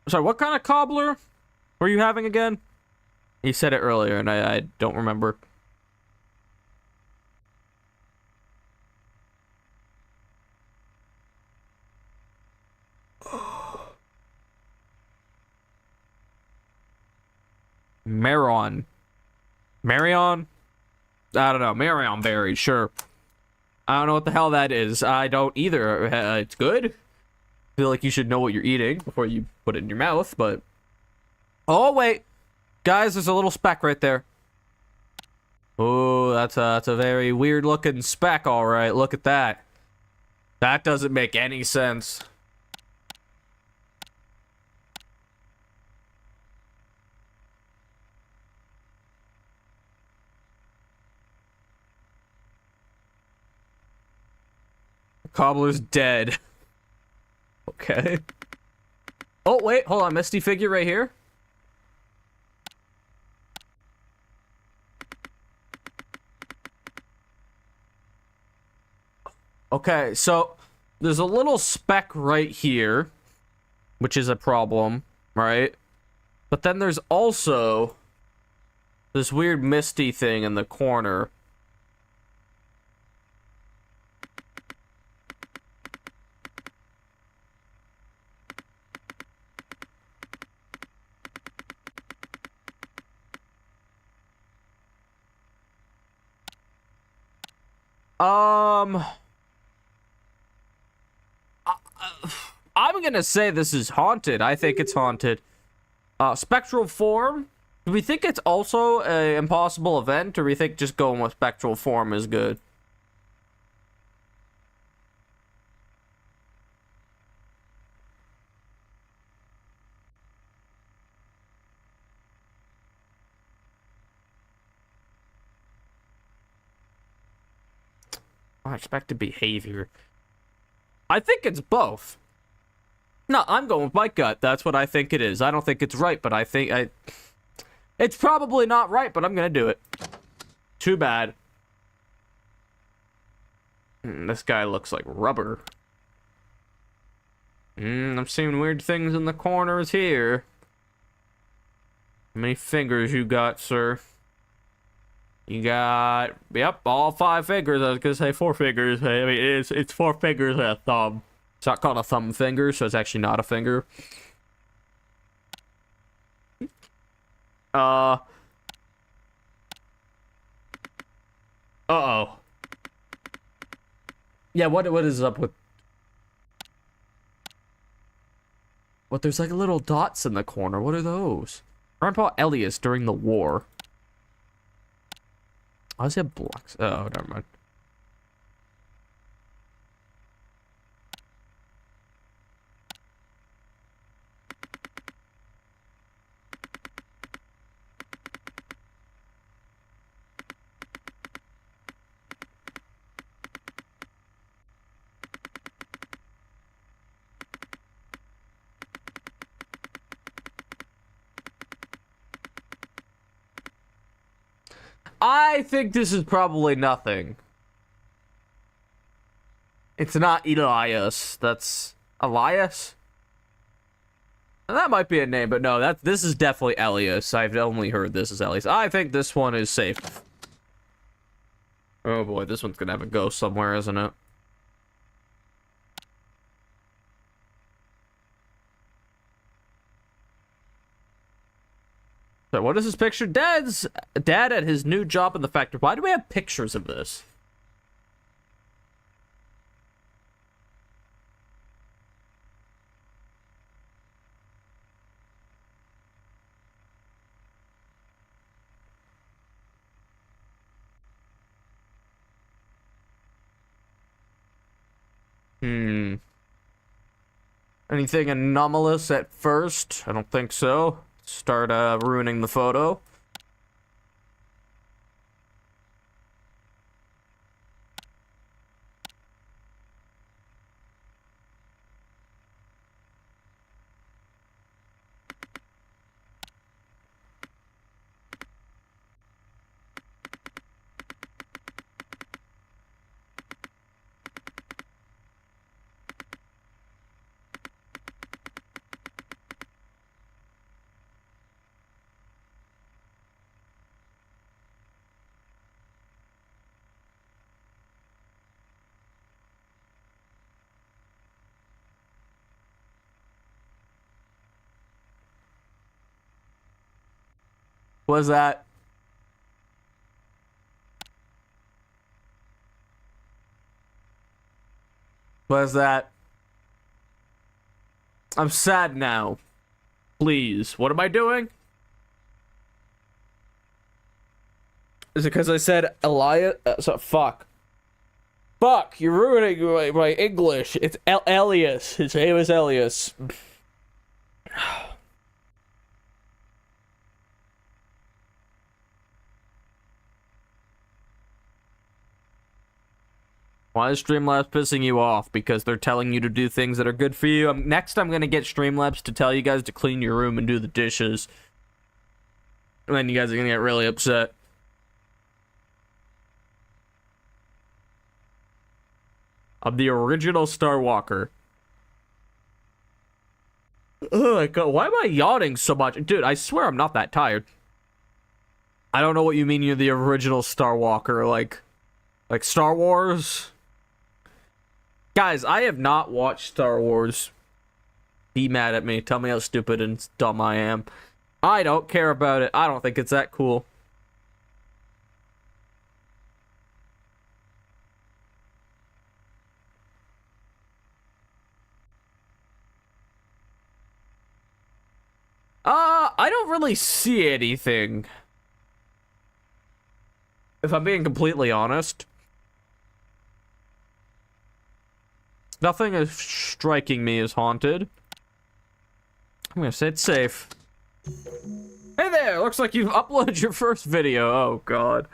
Sorry, what kind of cobbler were you having again? You said it earlier, and I don't remember. Marion. Marion? I don't know. Marion berry, sure. I don't know what the hell that is. I don't either. It's good. I feel like you should know what you're eating before you put it in your mouth, but... Oh, wait. Guys, there's a little speck right there. Oh, that's a very weird-looking speck, all right. Look at that. That doesn't make any sense. Cobbler's dead. Okay. Oh, wait, hold on. Misty figure right here. Okay, so there's a little speck right here, which is a problem, right? But then there's also this weird misty thing in the corner. I'm gonna say this is haunted. I think it's haunted. Spectral form. Do we think it's also an impossible event, or do we think just going with spectral form is good? Unexpected behavior. I think it's both. No, I'm going with my gut. That's what I think it is. I don't think it's right, but I think it's probably not right, but I'm gonna do it. Too bad. This guy looks like rubber. I'm seeing weird things in the corners here. How many fingers you got, sir? You got, yep, all 5 fingers. I was gonna say 4 fingers. I mean, it's 4 fingers and a thumb. It's not called a thumb finger, so it's actually not a finger. Uh-oh. Yeah, what is up with... What, there's like little dots in the corner. What are those? Grandpa Elias during the war. I was it blocks. Oh, never mind. I think this is probably nothing. It's not Elias. That's Elias? That might be a name, but no, this is definitely Elias. I've only heard this is Elias. I think this one is safe. Oh boy, this one's gonna have a ghost somewhere, isn't it? So what is this picture? Dad's dad at his new job in the factory. Why do we have pictures of this? Anything anomalous at first? I don't think so. Start ruining the photo. Was that? Was that? I'm sad now. Please. What am I doing? Is it because I said Elias? Fuck. Fuck, you're ruining my English. It's Elias. His name is Elias. Why is Streamlabs pissing you off? Because they're telling you to do things that are good for you. Next, I'm gonna get Streamlabs to tell you guys to clean your room and do the dishes. And then you guys are gonna get really upset. I'm the original Star Walker. Oh my god, why am I yawning so much? Dude, I swear I'm not that tired. I don't know what you mean you're the original Star Walker, like Star Wars? Guys, I have not watched Star Wars. Be mad at me. Tell me how stupid and dumb I am. I don't care about it. I don't think it's that cool. I don't really see anything. If I'm being completely honest. Nothing is striking me as haunted. I'm gonna say it's safe. Hey there! Looks like you've uploaded your first video. Oh, God.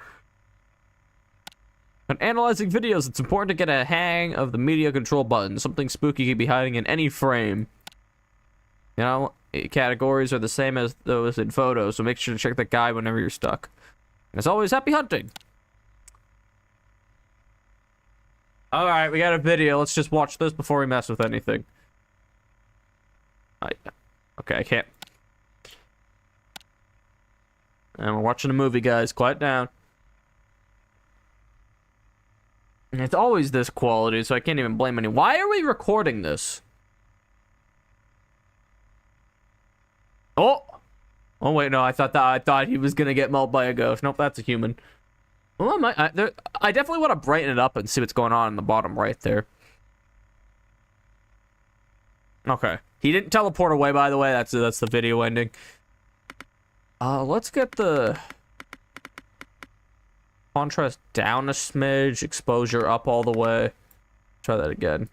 When analyzing videos, it's important to get a hang of the media control button. Something spooky could be hiding in any frame. You know, categories are the same as those in photos, so make sure to check the guide whenever you're stuck. And as always, happy hunting! Alright, we got a video. Let's just watch this before we mess with anything. Okay, I can't. And we're watching a movie, guys. Quiet down. And it's always this quality, so I can't even blame anyone. Why are we recording this? Oh! Oh, wait, no, I thought he was gonna get mauled by a ghost. Nope, that's a human. Well, I definitely want to brighten it up and see what's going on in the bottom right there. Okay. He didn't teleport away, by the way. That's the video ending. Let's get the contrast down a smidge, exposure up all the way. Try that again.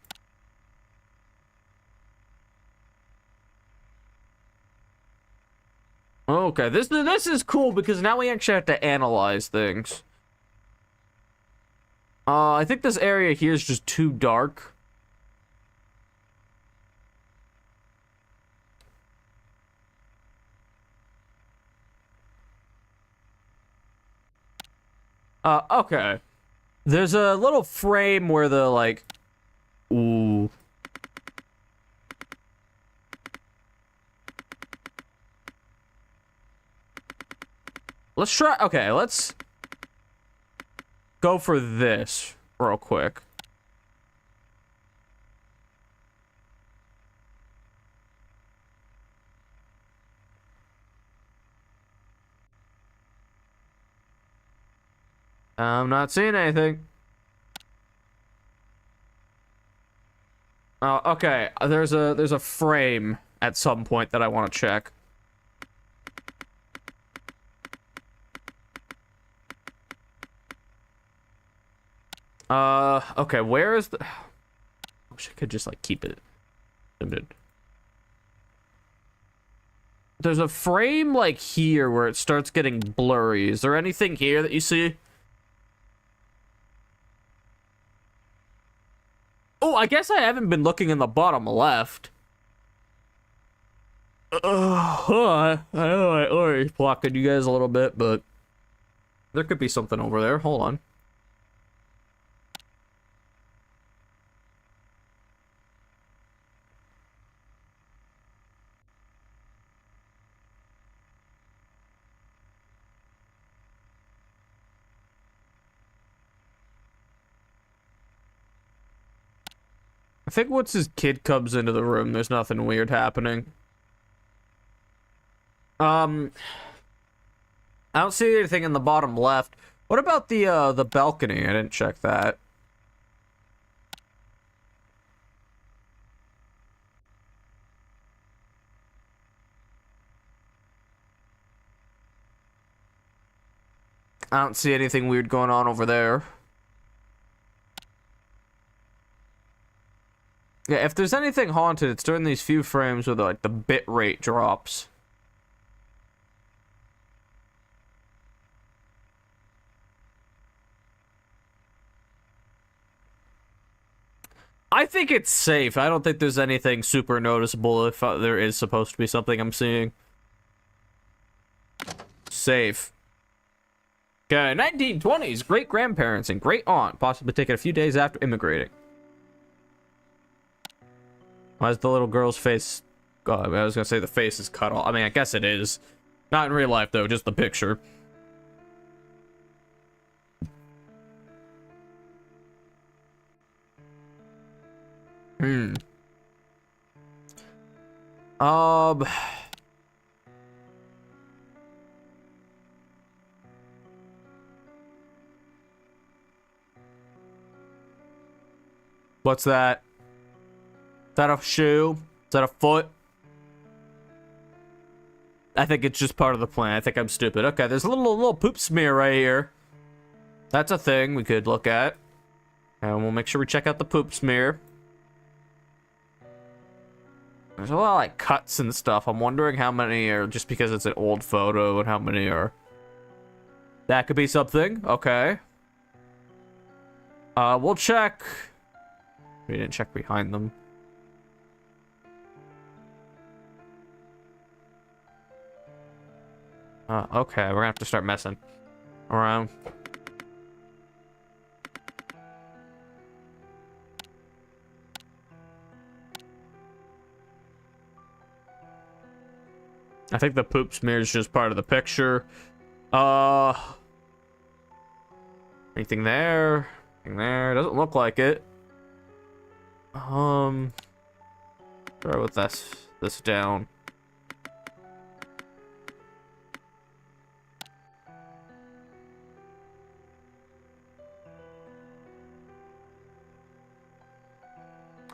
Okay, this is cool because now we actually have to analyze things. I think this area here is just too dark. Okay. There's a little frame where the, like... Ooh. Let's try... Okay, let's... go for this real quick. I'm not seeing anything. Oh, okay. There's a frame at some point that I want to check. Okay, where is the... I wish I could just, like, keep it limited. There's a frame, like, here where it starts getting blurry. Is there anything here that you see? Oh, I guess I haven't been looking in the bottom left. I know I already blocked you guys a little bit, but... there could be something over there. Hold on. I think once his kid comes into the room, there's nothing weird happening. I don't see anything in the bottom left. What about the balcony? I didn't check that. I don't see anything weird going on over there. Yeah, if there's anything haunted, it's during these few frames where like the bit rate drops. I think it's safe. I don't think there's anything super noticeable if there is supposed to be something I'm seeing. Safe. Okay, 1920s, great-grandparents and great-aunt, possibly taken a few days after immigrating. Why is the little girl's face... God, I was gonna say the face is cut off. I mean, I guess it is. Not in real life, though, just the picture. What's that? Is that a shoe? Is that a foot? I think it's just part of the plan. I think I'm stupid. Okay, there's a little poop smear right here. That's a thing we could look at. And we'll make sure we check out the poop smear. There's a lot of like cuts and stuff. I'm wondering how many are just because it's an old photo and how many are... That could be something. Okay. We'll check... We didn't check behind them. Okay, we're gonna have to start messing around. I think the poop smear is just part of the picture. Anything there? Anything there? Doesn't look like it. Throw with this down.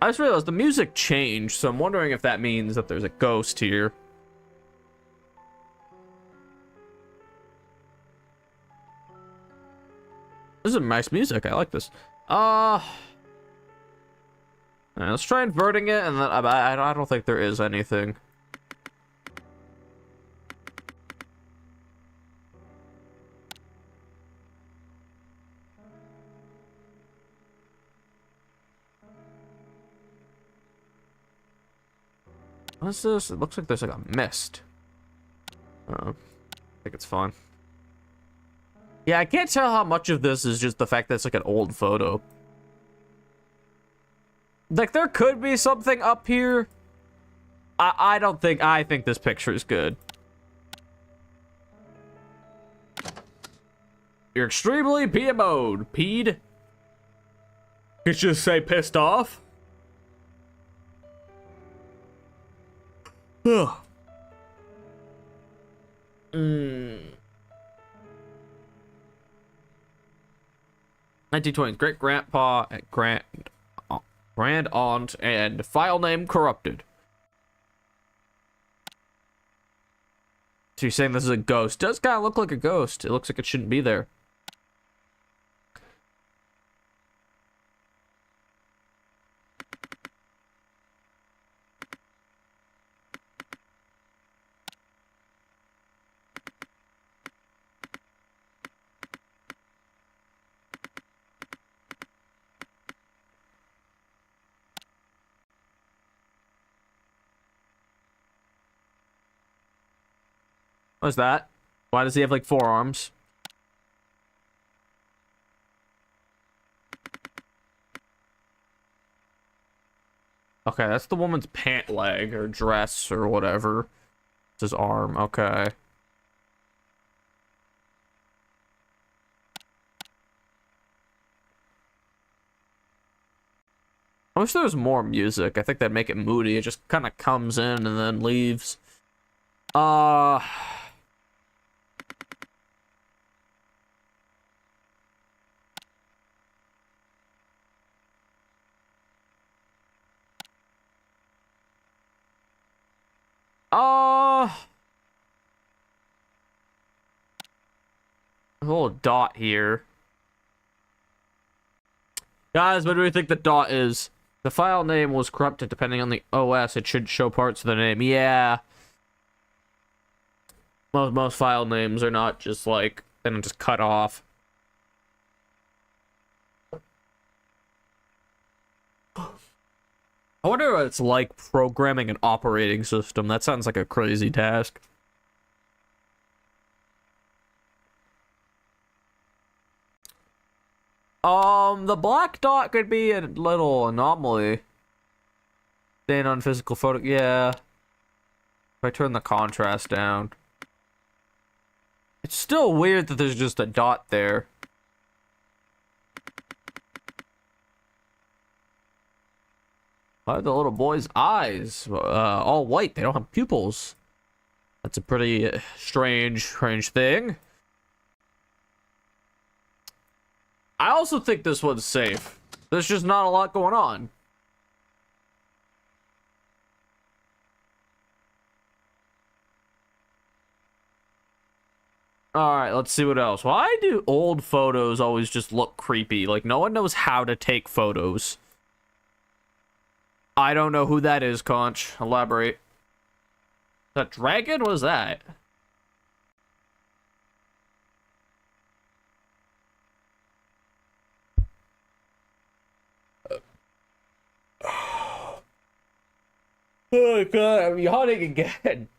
I just realized the music changed, so I'm wondering if that means that there's a ghost here. This is nice music. I like this. Let's try inverting it, and then I don't think there is anything. What's this? It looks like there's like a mist. I think it's fine. Yeah, I can't tell how much of this is just the fact that it's like an old photo. Like, there could be something up here. I don't think... I think this picture is good. You're extremely PMO'd. Peed? Could you just say pissed off? Ugh. 1920s. Great grandpa and grand aunt and file name corrupted. So you're saying this is a ghost? Does kind of look like a ghost. It looks like it shouldn't be there. What's that? Why does he have like 4 arms? Okay, that's the woman's pant leg or dress or whatever. It's his arm. Okay. I wish there was more music. I think that'd make it moody. It just kind of comes in and then leaves. A little dot here. Guys, what do we think the dot is? The file name was corrupted depending on the OS. It should show parts of the name. Yeah. Most file names are not just like, then just cut off. I wonder what it's like programming an operating system. That sounds like a crazy task. The black dot could be a little anomaly. Staying on physical photo, yeah. If I turn the contrast down. It's still weird that there's just a dot there. Why are the little boy's eyes all white? They don't have pupils. That's a pretty strange thing. I also think this one's safe. There's just not a lot going on. Alright, let's see what else. Why do old photos always just look creepy? Like, no one knows how to take photos. I don't know who that is, Conch. Elaborate. That dragon? What is that? Oh god, I'm yawning again.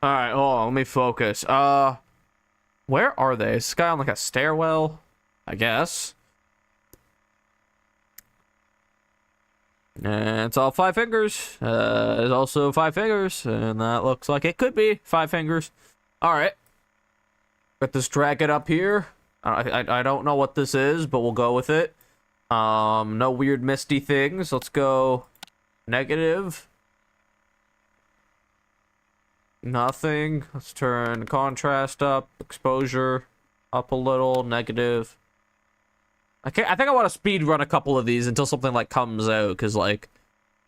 Alright, hold on, let me focus. Where are they? Is this guy on like a stairwell? I guess. And it's all 5 fingers. It's also 5 fingers, and that looks like it could be 5 fingers. Alright. Got this dragon up here. I don't know what this is, but we'll go with it. No weird misty things. Let's go negative. Nothing. Let's turn contrast up, exposure up a little, negative. I think I want to speed run a couple of these until something like comes out, because like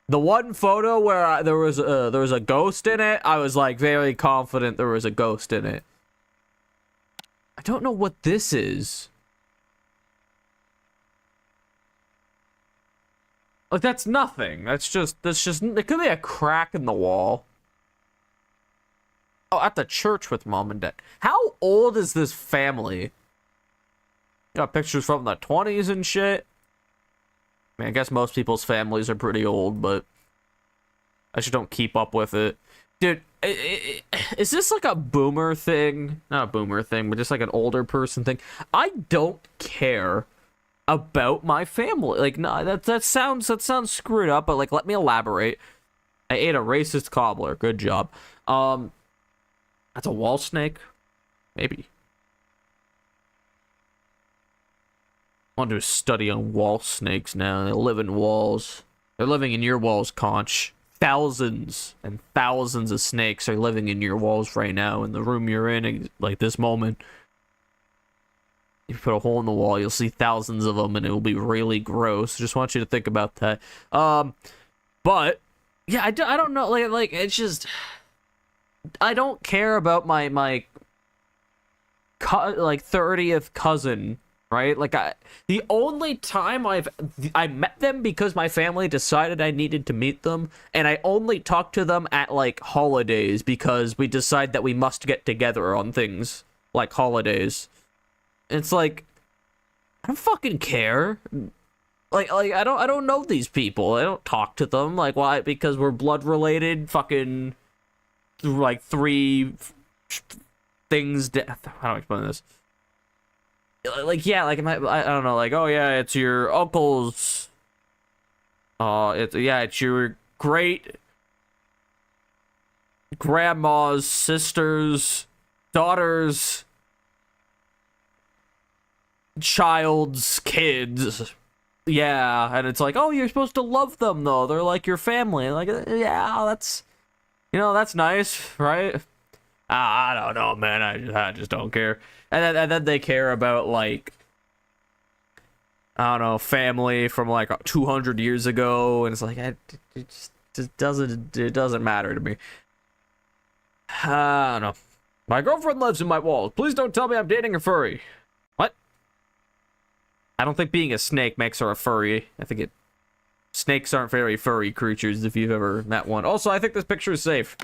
the one photo where there was a ghost in it, I was like very confident there was a ghost in it. I don't know what this is. Like that's nothing. That's just it could be a crack in the wall. Oh, at the church with mom and dad. How old is this family? Got pictures from the 20s and shit. I mean, I guess most people's families are pretty old, but I just don't keep up with it. Dude, is this like a boomer thing? Not a boomer thing, but just like an older person thing. I don't care about my family. Like, no, that sounds screwed up, but like, let me elaborate. I ate a racist cobbler. Good job. That's a wall snake? Maybe. I want to do a study on wall snakes now. They live in walls. They're living in your walls, Conch. Thousands and thousands of snakes are living in your walls right now in the room you're in, like this moment. If you put a hole in the wall, you'll see thousands of them, and it will be really gross. Just want you to think about that. But yeah, I don't know. Like it's just. I don't care about my 30th cousin, right? Like the only time I met them because my family decided I needed to meet them, and I only talk to them at like holidays because we decide that we must get together on things like holidays. It's like I don't fucking care. Like I don't know these people. I don't talk to them. Like why? Because we're blood related. Fucking. Like 3 things. How do I explain this? Like, yeah, like I don't know, like, oh yeah, it's your uncle's. It's your great grandma's sister's daughter's child's kids. Yeah, and it's like, oh, you're supposed to love them though. They're like your family. Like, yeah, that's nice, right? I don't know, man. I just don't care. And then they care about, like, I don't know, family from like 200 years ago, and it's like it just doesn't matter to me. I don't know. My girlfriend lives in my walls. Please don't tell me I'm dating a furry. What? I don't think being a snake makes her a furry. Snakes aren't very furry creatures if you've ever met one. Also, I think this picture is safe.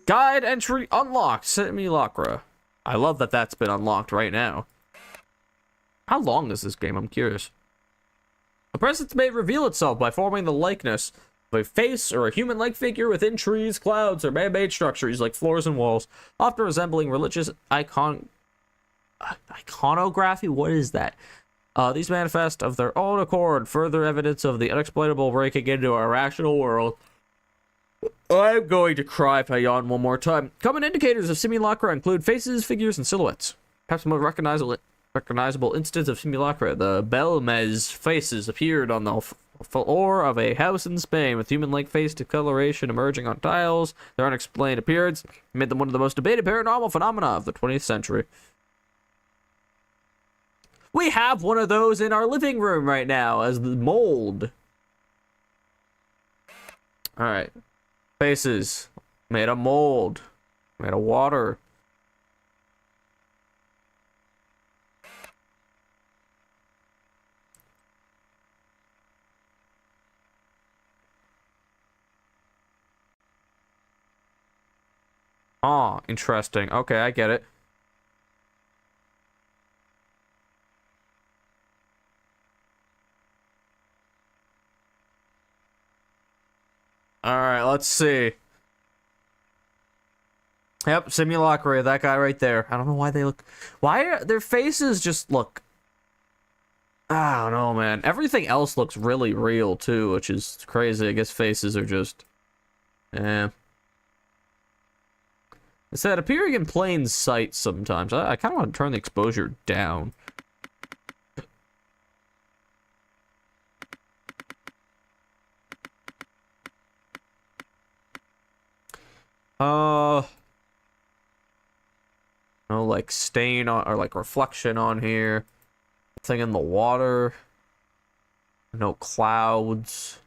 Guide entry unlocked. Simulacra. I love that that's been unlocked right now. How long is this game? I'm curious. A presence may reveal itself by forming the likeness of a face or a human-like figure within trees, clouds, or man-made structures like floors and walls, often resembling religious iconography. What is that? These manifest of their own accord, further evidence of the unexplainable breaking into our rational world. I'm going to cry if I yawn one more time. Common indicators of simulacra include faces, figures, and silhouettes. Perhaps the most recognizable instance of simulacra, the Belmez faces appeared on the floor of a house in Spain, with human-like face discoloration emerging on tiles. Their unexplained appearance made them one of the most debated paranormal phenomena of the 20th century. We have one of those in our living room right now as the mold. Alright. Faces. Made of mold. Made of water. Oh, interesting. Okay, I get it. Alright, let's see. Yep, simulacra, that guy right there. I don't know why they look... Why are their faces just look... I don't know, man. Everything else looks really real, too, which is crazy. I guess faces are just... Eh. It said appearing in plain sight sometimes. I kind of want to turn the exposure down. No, like, stain on, or like reflection on here. Thing in the water. No clouds.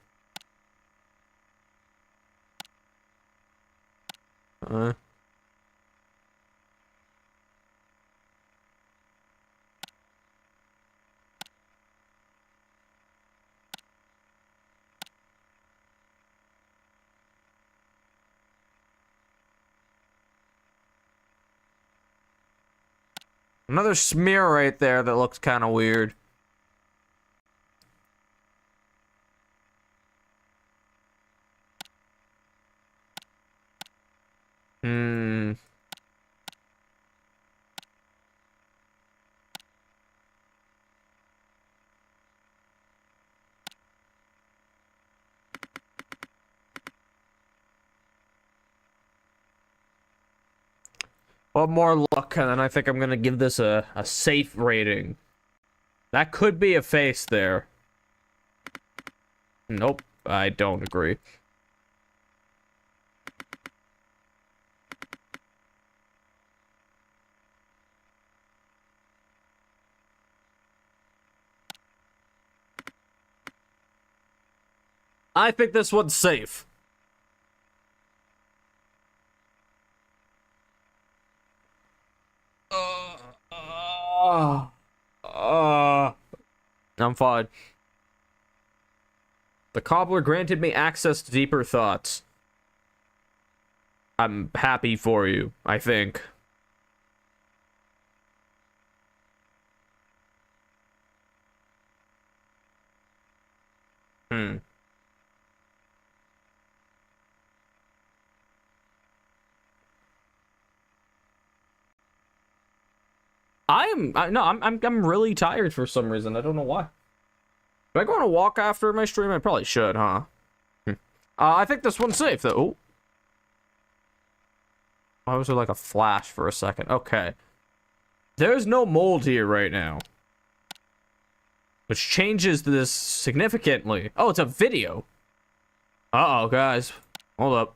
Another smear right there that looks kind of weird. One more look, and then I think I'm gonna give this a safe rating. That could be a face there. Nope, I don't agree. I think this one's safe. I'm fine. The cobbler granted me access to deeper thoughts. I'm happy for you, I think. I'm really tired for some reason. I don't know why. Do I go on a walk after my stream? I probably should, huh? I think this one's safe, though. Oh. Why was there like a flash for a second? Okay. There's no mold here right now. Which changes this significantly. Oh, it's a video. Uh-oh, guys. Hold up.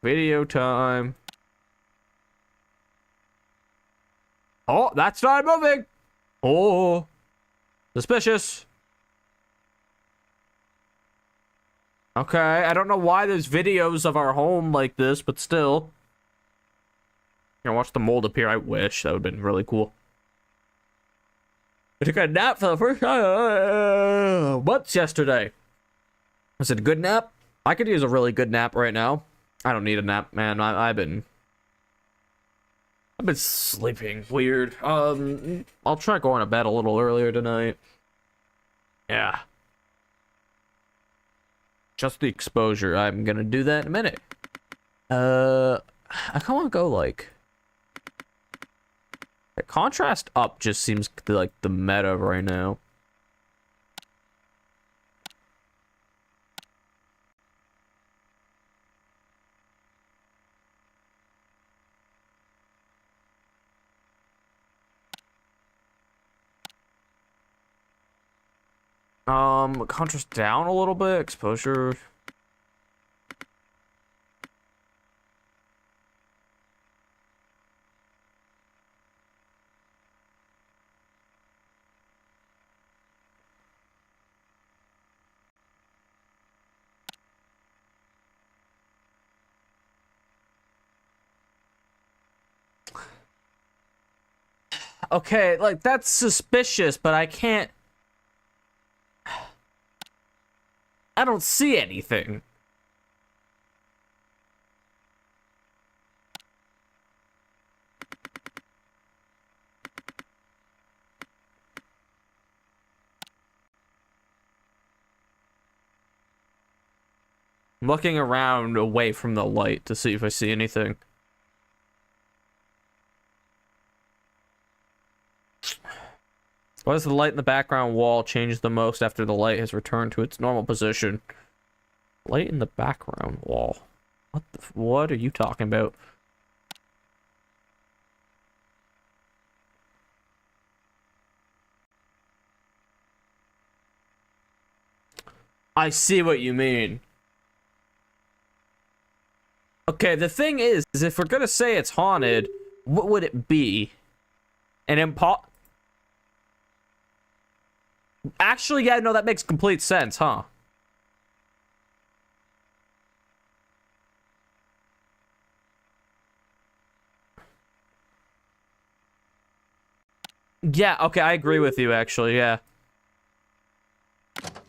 Video time. Oh, that's not moving. Oh. Suspicious. Okay, I don't know why there's videos of our home like this, but still. Here, watch the mold appear. I wish. That would have been really cool. I took a nap for the first time months yesterday. Was it a good nap? I could use a really good nap right now. I don't need a nap, man. I've been sleeping weird. I'll try going to bed a little earlier tonight. Yeah. Just the exposure. I'm gonna do that in a minute. I kind of want to go like... The contrast up just seems like the meta right now. Contrast down a little bit, exposure. Okay, like that's suspicious, but I can't. I don't see anything. I'm looking around away from the light to see if I see anything. Why does the light in the background wall change the most after the light has returned to its normal position? Light in the background wall. What are you talking about? I see what you mean. Okay, the thing is if we're gonna say it's haunted, what would it be? An Actually, yeah, no, that makes complete sense, huh? Yeah, okay, I agree with you, actually, yeah.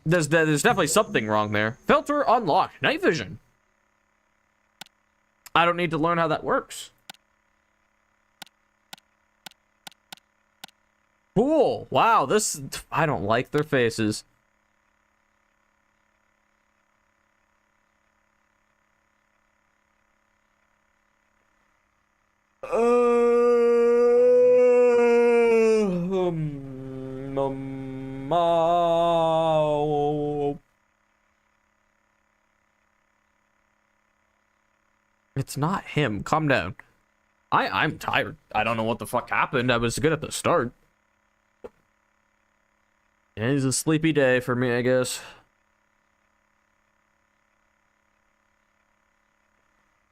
There's definitely something wrong there. Filter unlocked. Night vision. I don't need to learn how that works. Cool. Wow, this... I don't like their faces. It's not him. Calm down. I'm tired. I don't know what the fuck happened. I was good at the start. It is a sleepy day for me, I guess.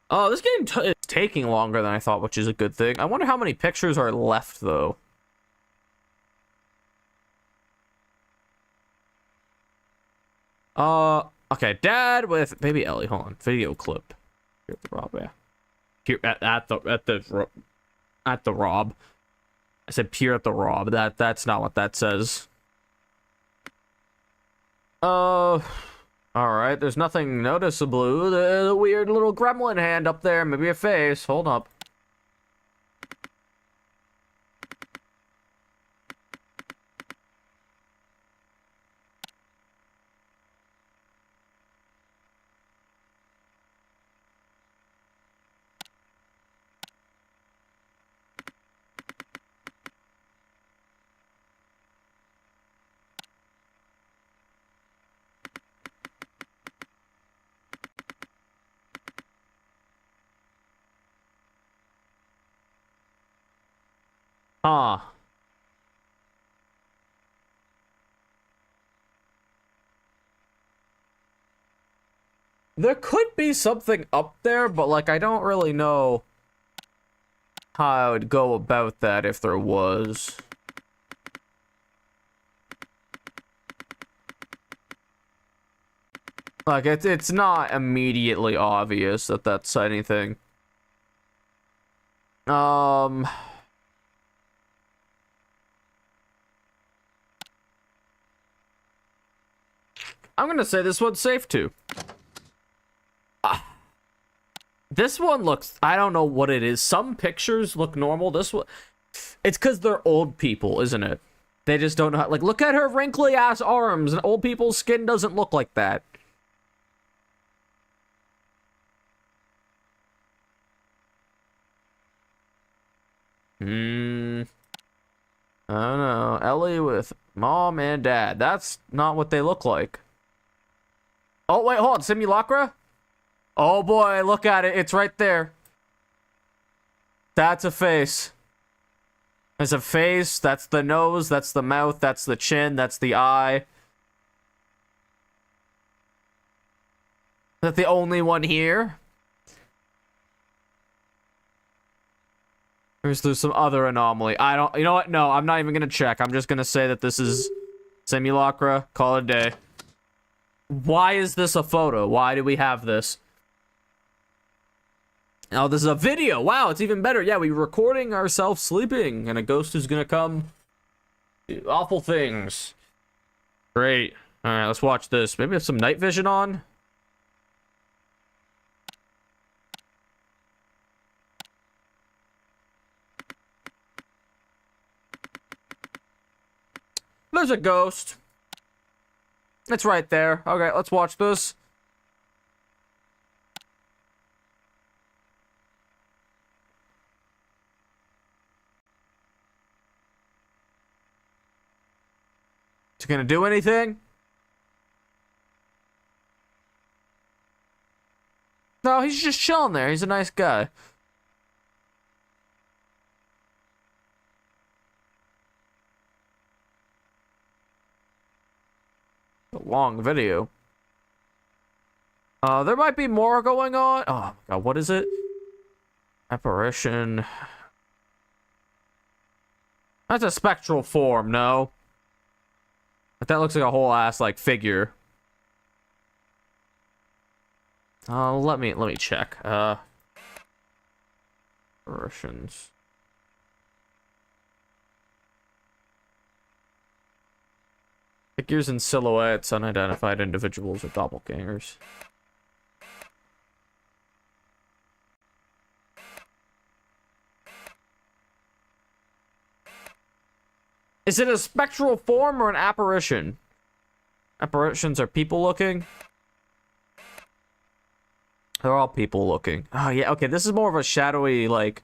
Oh, this game is taking longer than I thought, which is a good thing. I wonder how many pictures are left, though. Okay, Dad with baby Ellie. Hold on, video clip. Here at the Rob, yeah. Here at the Rob. I said peer at the Rob. That's not what that says. All right. There's nothing noticeable. The weird little gremlin hand up there, maybe a face. Hold up. Huh. There could be something up there, but, like, I don't really know how I would go about that if there was. Like, it's not immediately obvious that that's anything. I'm gonna say this one's safe too. This one looks, I don't know what it is. Some pictures look normal. This one, it's because they're old people, isn't it? They just don't know how, like, look at her wrinkly ass arms, and old people's skin doesn't look like that. I don't know. Ellie with mom and dad. That's not what they look like. Oh, wait, hold on. Simulacra? Oh, boy, look at it. It's right there. That's a face. There's a face. That's the nose. That's the mouth. That's the chin. That's the eye. Is that the only one here? Or is there some other anomaly? I don't... You know what? No, I'm not even gonna check. I'm just gonna say that this is Simulacra. Call it a day. Why is this a photo? Why do we have this? Oh, this is a video. Wow, it's even better. Yeah, we're recording ourselves sleeping, and a ghost is gonna come do awful things. Great. All right, let's watch this. Maybe have some night vision on. There's a ghost. It's right there. Okay, let's watch this. Is it gonna do anything? No, he's just chilling there. He's a nice guy. A long video. There might be more going on. Oh my god, what is it? Apparition. That's a spectral form, no? But that looks like a whole ass like figure. Let me check. Apparitions. Figures and silhouettes, unidentified individuals, or doppelgangers. Is it a spectral form or an apparition? Apparitions are people looking? They're all people looking. Oh, yeah, okay, this is more of a shadowy, like...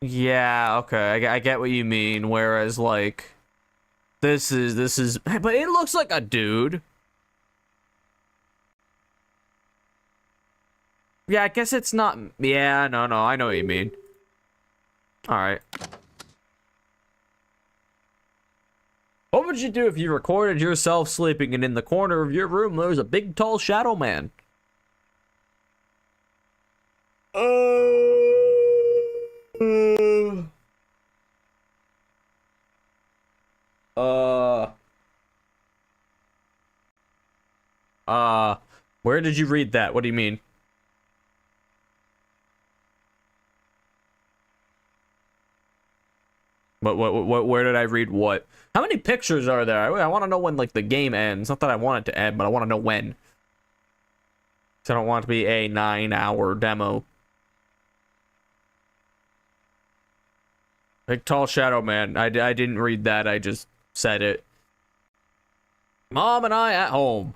Yeah, okay, I get what you mean, whereas, like... This is... But it looks like a dude. Yeah, I guess it's not... Yeah, no, I know what you mean. Alright. What would you do if you recorded yourself sleeping and in the corner of your room there was a big tall shadow man? Where did you read that? What do you mean? Where did I read what? How many pictures are there? I want to know when, like, the game ends. Not that I want it to end, but I want to know when. So I don't want it to be a 9-hour demo. Big tall shadow man. I didn't read that. I just said it. Mom and I at home.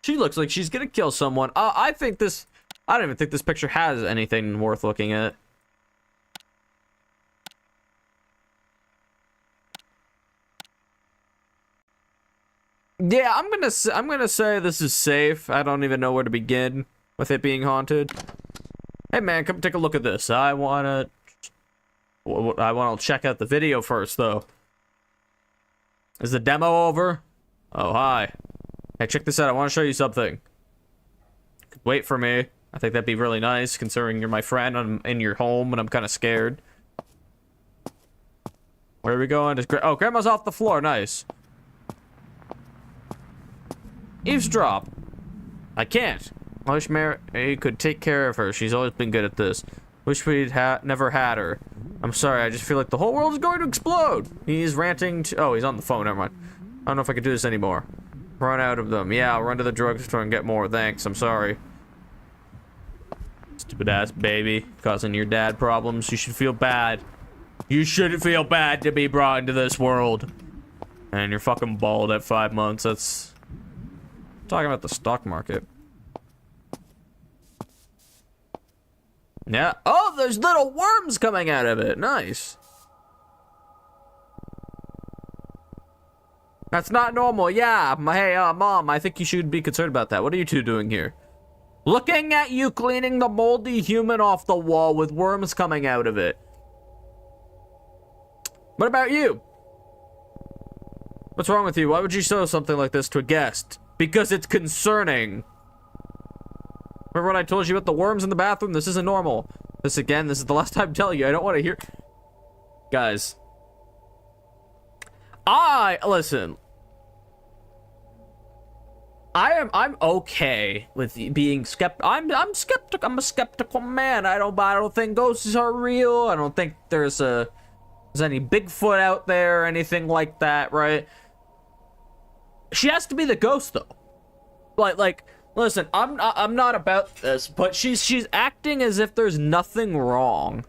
She looks like she's gonna kill someone. I think this... I don't even think this picture has anything worth looking at. Yeah, I'm gonna say this is safe. I don't even know where to begin with it being haunted. Hey man, come take a look at this. I wanna check out the video first though. Is the demo over? Oh hi. Hey, check this out. I want to show you something. Wait for me. I think that'd be really nice, considering you're my friend. I'm in your home, and I'm kind of scared. Where are we going? Oh, Grandma's off the floor. Nice. Eavesdrop. I can't. I wish Mary could take care of her. She's always been good at this. Wish we'd never had her. I'm sorry. I just feel like the whole world is going to explode. He's ranting. Oh, he's on the phone. Never mind. I don't know if I can do this anymore. Run out of them. Yeah, I'll run to the drugstore and get more. Thanks. I'm sorry. Stupid ass baby. Causing your dad problems. You should feel bad. You shouldn't feel bad to be brought into this world. And you're fucking bald at 5 months. That's... talking about the stock market. Yeah. Oh, there's little worms coming out of it. Nice. That's not normal. Yeah. Hey, Mom, I think you should be concerned about that. What are you two doing here? Looking at you cleaning the moldy human off the wall with worms coming out of it. What about you? What's wrong with you? Why would you show something like this to a guest? Because it's concerning. Remember what I told you about the worms in the bathroom? This isn't normal. This is the last time I'm telling you. I don't want to hear... Guys. Listen. I'm okay with being skeptical. I'm skeptical. I'm a skeptical man. I don't think ghosts are real. I don't think there's any Bigfoot out there or anything like that, right? She has to be the ghost though. Like listen, I'm not about this, but she's acting as if there's nothing wrong.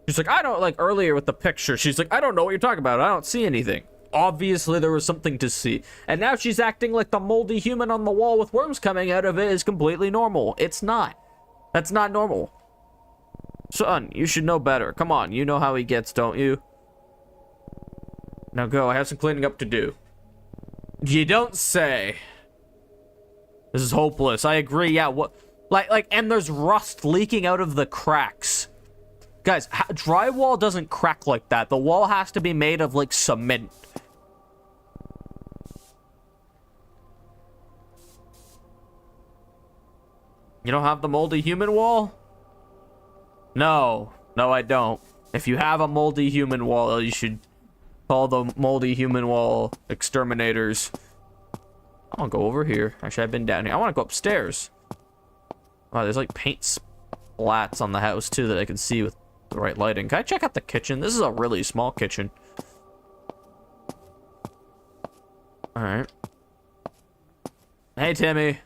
She's like, I don't, like earlier with the picture, she's like, I don't know what you're talking about. I don't see anything. Obviously there was something to see. And now she's acting like the moldy human on the wall with worms coming out of it is completely normal. It's not. That's not normal. Son, you should know better. Come on, you know how he gets, don't you? Now go, I have some cleaning up to do. You don't say. This is hopeless. I agree. Yeah, what? And there's rust leaking out of the cracks. Guys, drywall doesn't crack like that. The wall has to be made of, like, cement. You don't have the moldy human wall? No. No, I don't. If you have a moldy human wall, you should call the moldy human wall exterminators. I want to go over here. Actually, I've been down here. I want to go upstairs. Wow, there's, like, paint splats on the house, too, that I can see with the right lighting. Can I check out the kitchen? This is a really small kitchen. Alright. Hey, Timmy.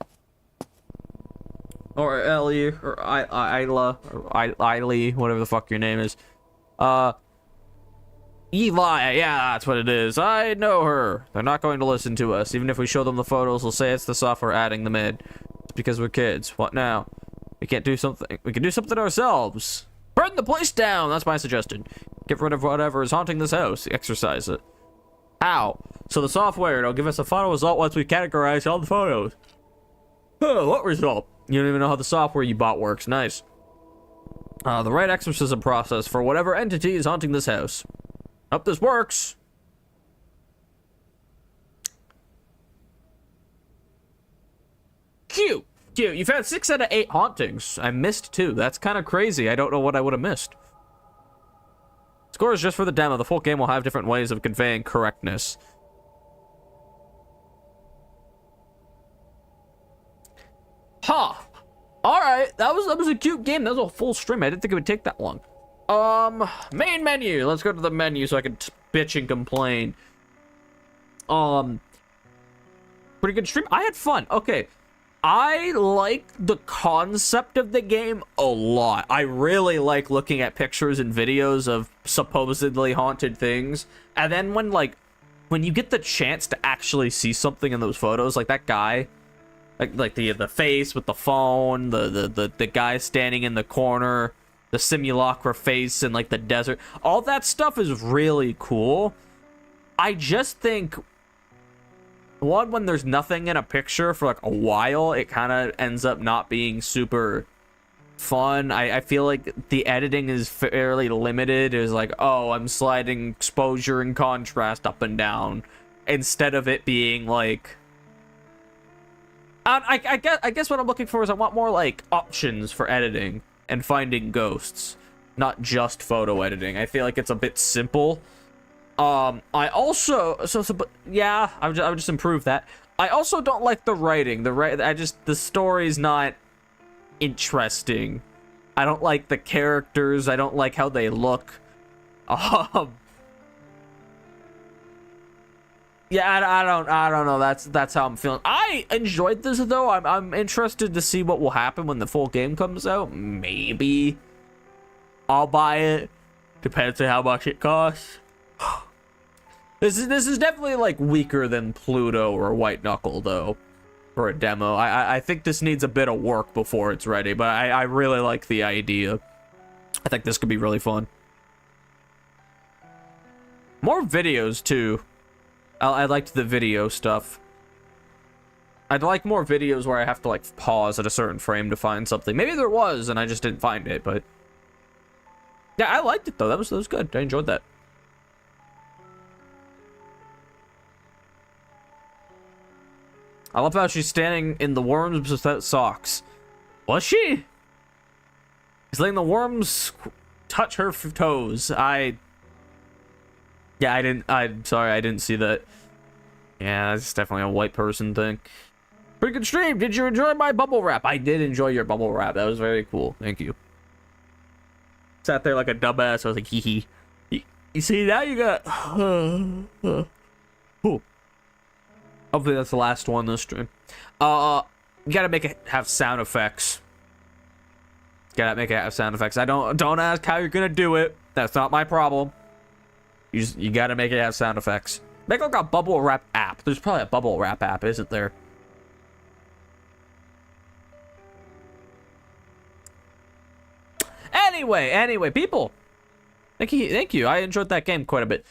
Or Ellie, or Isla, or Eiley, whatever the fuck your name is. Eli, yeah, that's what it is. I know her. They're not going to listen to us. Even if we show them the photos, they'll say it's the software adding them in. It's because we're kids. What now? We can't do something. We can do something ourselves. Burn the place down! That's my suggestion. Get rid of whatever is haunting this house. Exercise it. How? So the software, it'll give us a final result once we categorize all the photos. Oh, what result? You don't even know how the software you bought works. Nice. The right exorcism process for whatever entity is haunting this house. Hope this works. Cute. Cute. You've had 6 out of 8 hauntings. I missed 2. That's kind of crazy. I don't know what I would have missed. Score is just for the demo. The full game will have different ways of conveying correctness. Huh. Alright. That was a cute game. That was a full stream. I didn't think it would take that long. Main menu. Let's go to the menu so I can bitch and complain. Pretty good stream. I had fun. Okay. I like the concept of the game a lot. I really like looking at pictures and videos of supposedly haunted things. And then when you get the chance to actually see something in those photos, like that guy, like the face with the phone, the guy standing in the corner, the simulacra face in like the desert, all that stuff is really cool. I just think one, when there's nothing in a picture for like a while, it kind of ends up not being super fun. I feel like the editing is fairly limited. It's like, oh, I'm sliding exposure and contrast up and down, instead of it being like, I guess what I'm looking for is I want more like options for editing and finding ghosts, not just photo editing. I feel like it's a bit simple. I also but yeah, I would just improve that. I also don't like the writing. The story's not interesting. I don't like the characters. I don't like how they look. Yeah, I don't know. That's how I'm feeling. I enjoyed this though. I'm interested to see what will happen when the full game comes out. Maybe I'll buy it. Depends on how much it costs. This is definitely like weaker than Pluto or White Knuckle though for a demo. I think this needs a bit of work before it's ready, but I really like the idea. I think this could be really fun. More videos too. I liked the video stuff. I'd like more videos where I have to like pause at a certain frame to find something. Maybe there was and I just didn't find it, but yeah, I liked it though. That was good. I enjoyed that. I love how she's standing in the worms without socks. Was she? She's letting the worms touch her toes. I'm sorry, I didn't see that. Yeah, that's definitely a white person thing. Pretty good stream. Did you enjoy my bubble wrap? I did enjoy your bubble wrap. That was very cool. Thank you. Sat there like a dumbass. I was like, hee hee. You see, now you got... Ooh. Hopefully that's the last one this stream. You gotta make it have sound effects. Gotta make it have sound effects. Don't ask how you're gonna do it. That's not my problem. You gotta make it have sound effects. Make like a bubble wrap app. There's probably a bubble wrap app, isn't there? Anyway, people. Thank you. I enjoyed that game quite a bit.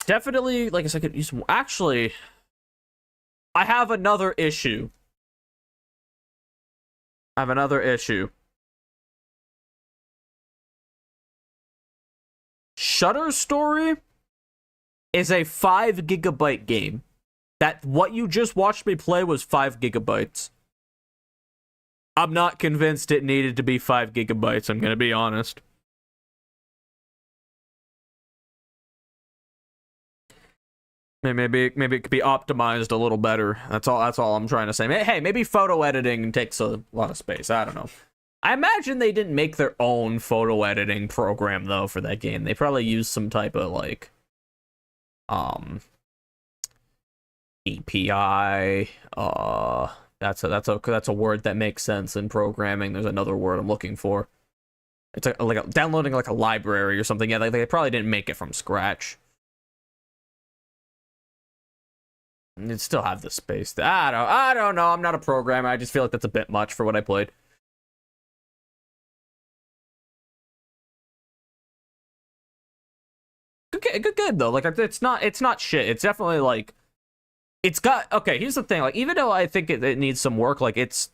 Definitely, like I said, I could use more. Actually, I have another issue. Shutter Story is a 5 GB game. What you just watched me play was 5 GB. I'm not convinced it needed to be 5 GB, I'm gonna be honest. Maybe it could be optimized a little better. That's all I'm trying to say. Hey, maybe photo editing takes a lot of space. I don't know. I imagine they didn't make their own photo editing program though for that game. They probably used some type of like API. That's a word that makes sense in programming. There's another word I'm looking for. It's like downloading like a library or something. Yeah, they probably didn't make it from scratch. You'd still have the space. I don't know. I'm not a programmer. I just feel like that's a bit much for what I played. Good though. Like it's not shit. It's definitely like it's got okay. Here's the thing. Like even though I think it needs some work, like it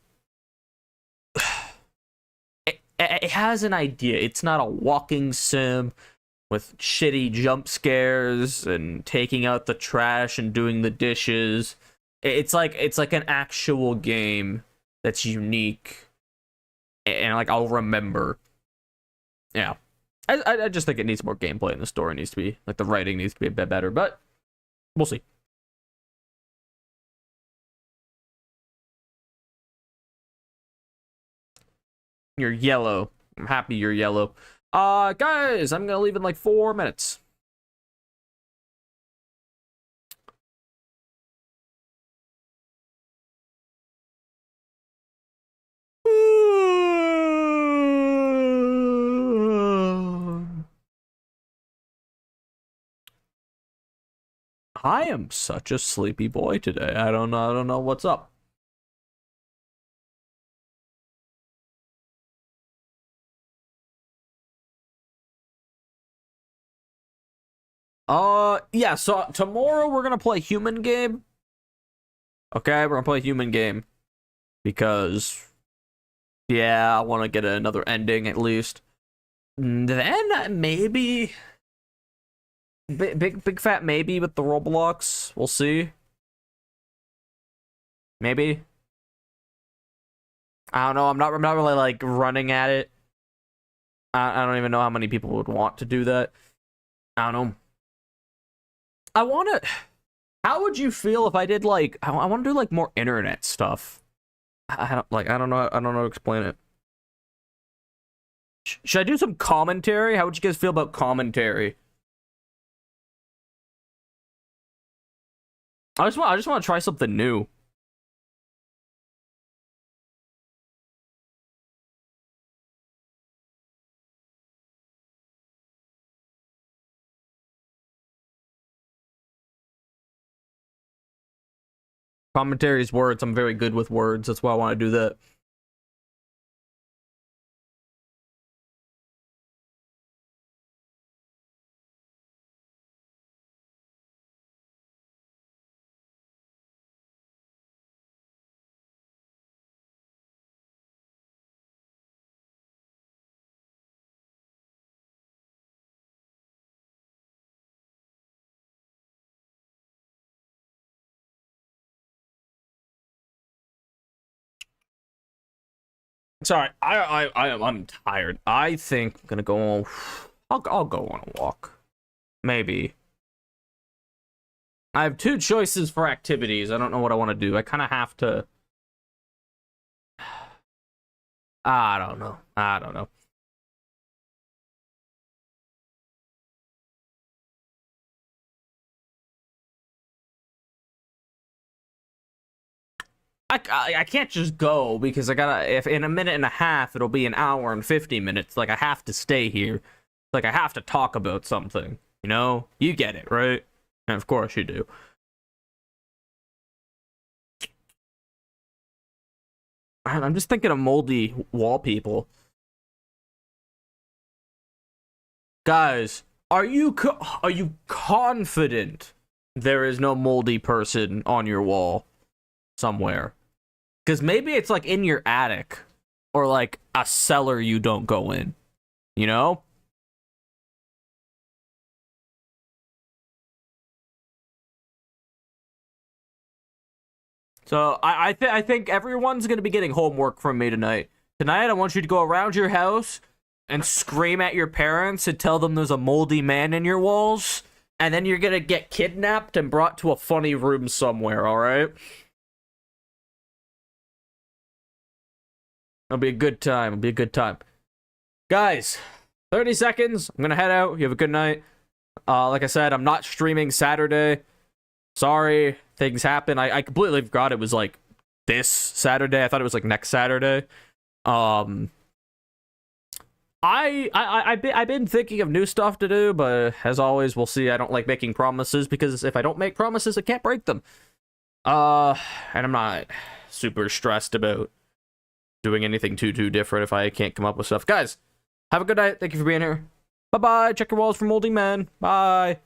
has an idea. It's not a walking sim with shitty jump scares and taking out the trash and doing the dishes. It's like an actual game that's unique and like I'll remember. Yeah. I just think it needs more gameplay and the story needs to be like the writing needs to be a bit better, but we'll see. You're yellow. I'm happy you're yellow. Guys, I'm gonna leave in like 4 minutes. I am such a sleepy boy today. I don't know what's up. Yeah, so tomorrow we're gonna play human game. Okay, we're gonna play human game. Because, yeah, I want to get another ending at least. Then, maybe... Big fat maybe with the Roblox. We'll see. Maybe. I don't know, I'm not really, like, running at it. I don't even know how many people would want to do that. I don't know. I want to... How would you feel if I did, like... I want to do, like, more internet stuff. I don't know how to explain it. Should I do some commentary? How would you guys feel about commentary? I just want to try something new. Commentary is words. I'm very good with words. That's why I want to do that. Sorry, I'm tired. I think I'm gonna go. I'll go on a walk. Maybe. I have two choices for activities. I don't know what I want to do. I kind of have to. I don't know. I don't know. I can't just go because I gotta, if in a minute and a half it'll be an hour and 50 minutes. Like I have to stay here. Like I have to talk about something. You know? You get it, right? And of course you do. I'm just thinking of moldy wall people. Guys, are you confident there is no moldy person on your wall somewhere? Because maybe it's like in your attic or like a cellar you don't go in, you know? So I think everyone's gonna be getting homework from me tonight. Tonight I want you to go around your house and scream at your parents and tell them there's a moldy man in your walls, and then you're gonna get kidnapped and brought to a funny room somewhere, alright? It'll be a good time. It'll be a good time. Guys, 30 seconds. I'm gonna head out. You have a good night. Like I said, I'm not streaming Saturday. Sorry, things happen. I completely forgot it was like this Saturday. I thought it was like next Saturday. I've been thinking of new stuff to do, but as always, we'll see. I don't like making promises because if I don't make promises, I can't break them. And I'm not super stressed about doing anything too different if I can't come up with stuff. Guys, have a good night. Thank you for being here. Bye-bye. Check your walls for moldy men. Bye.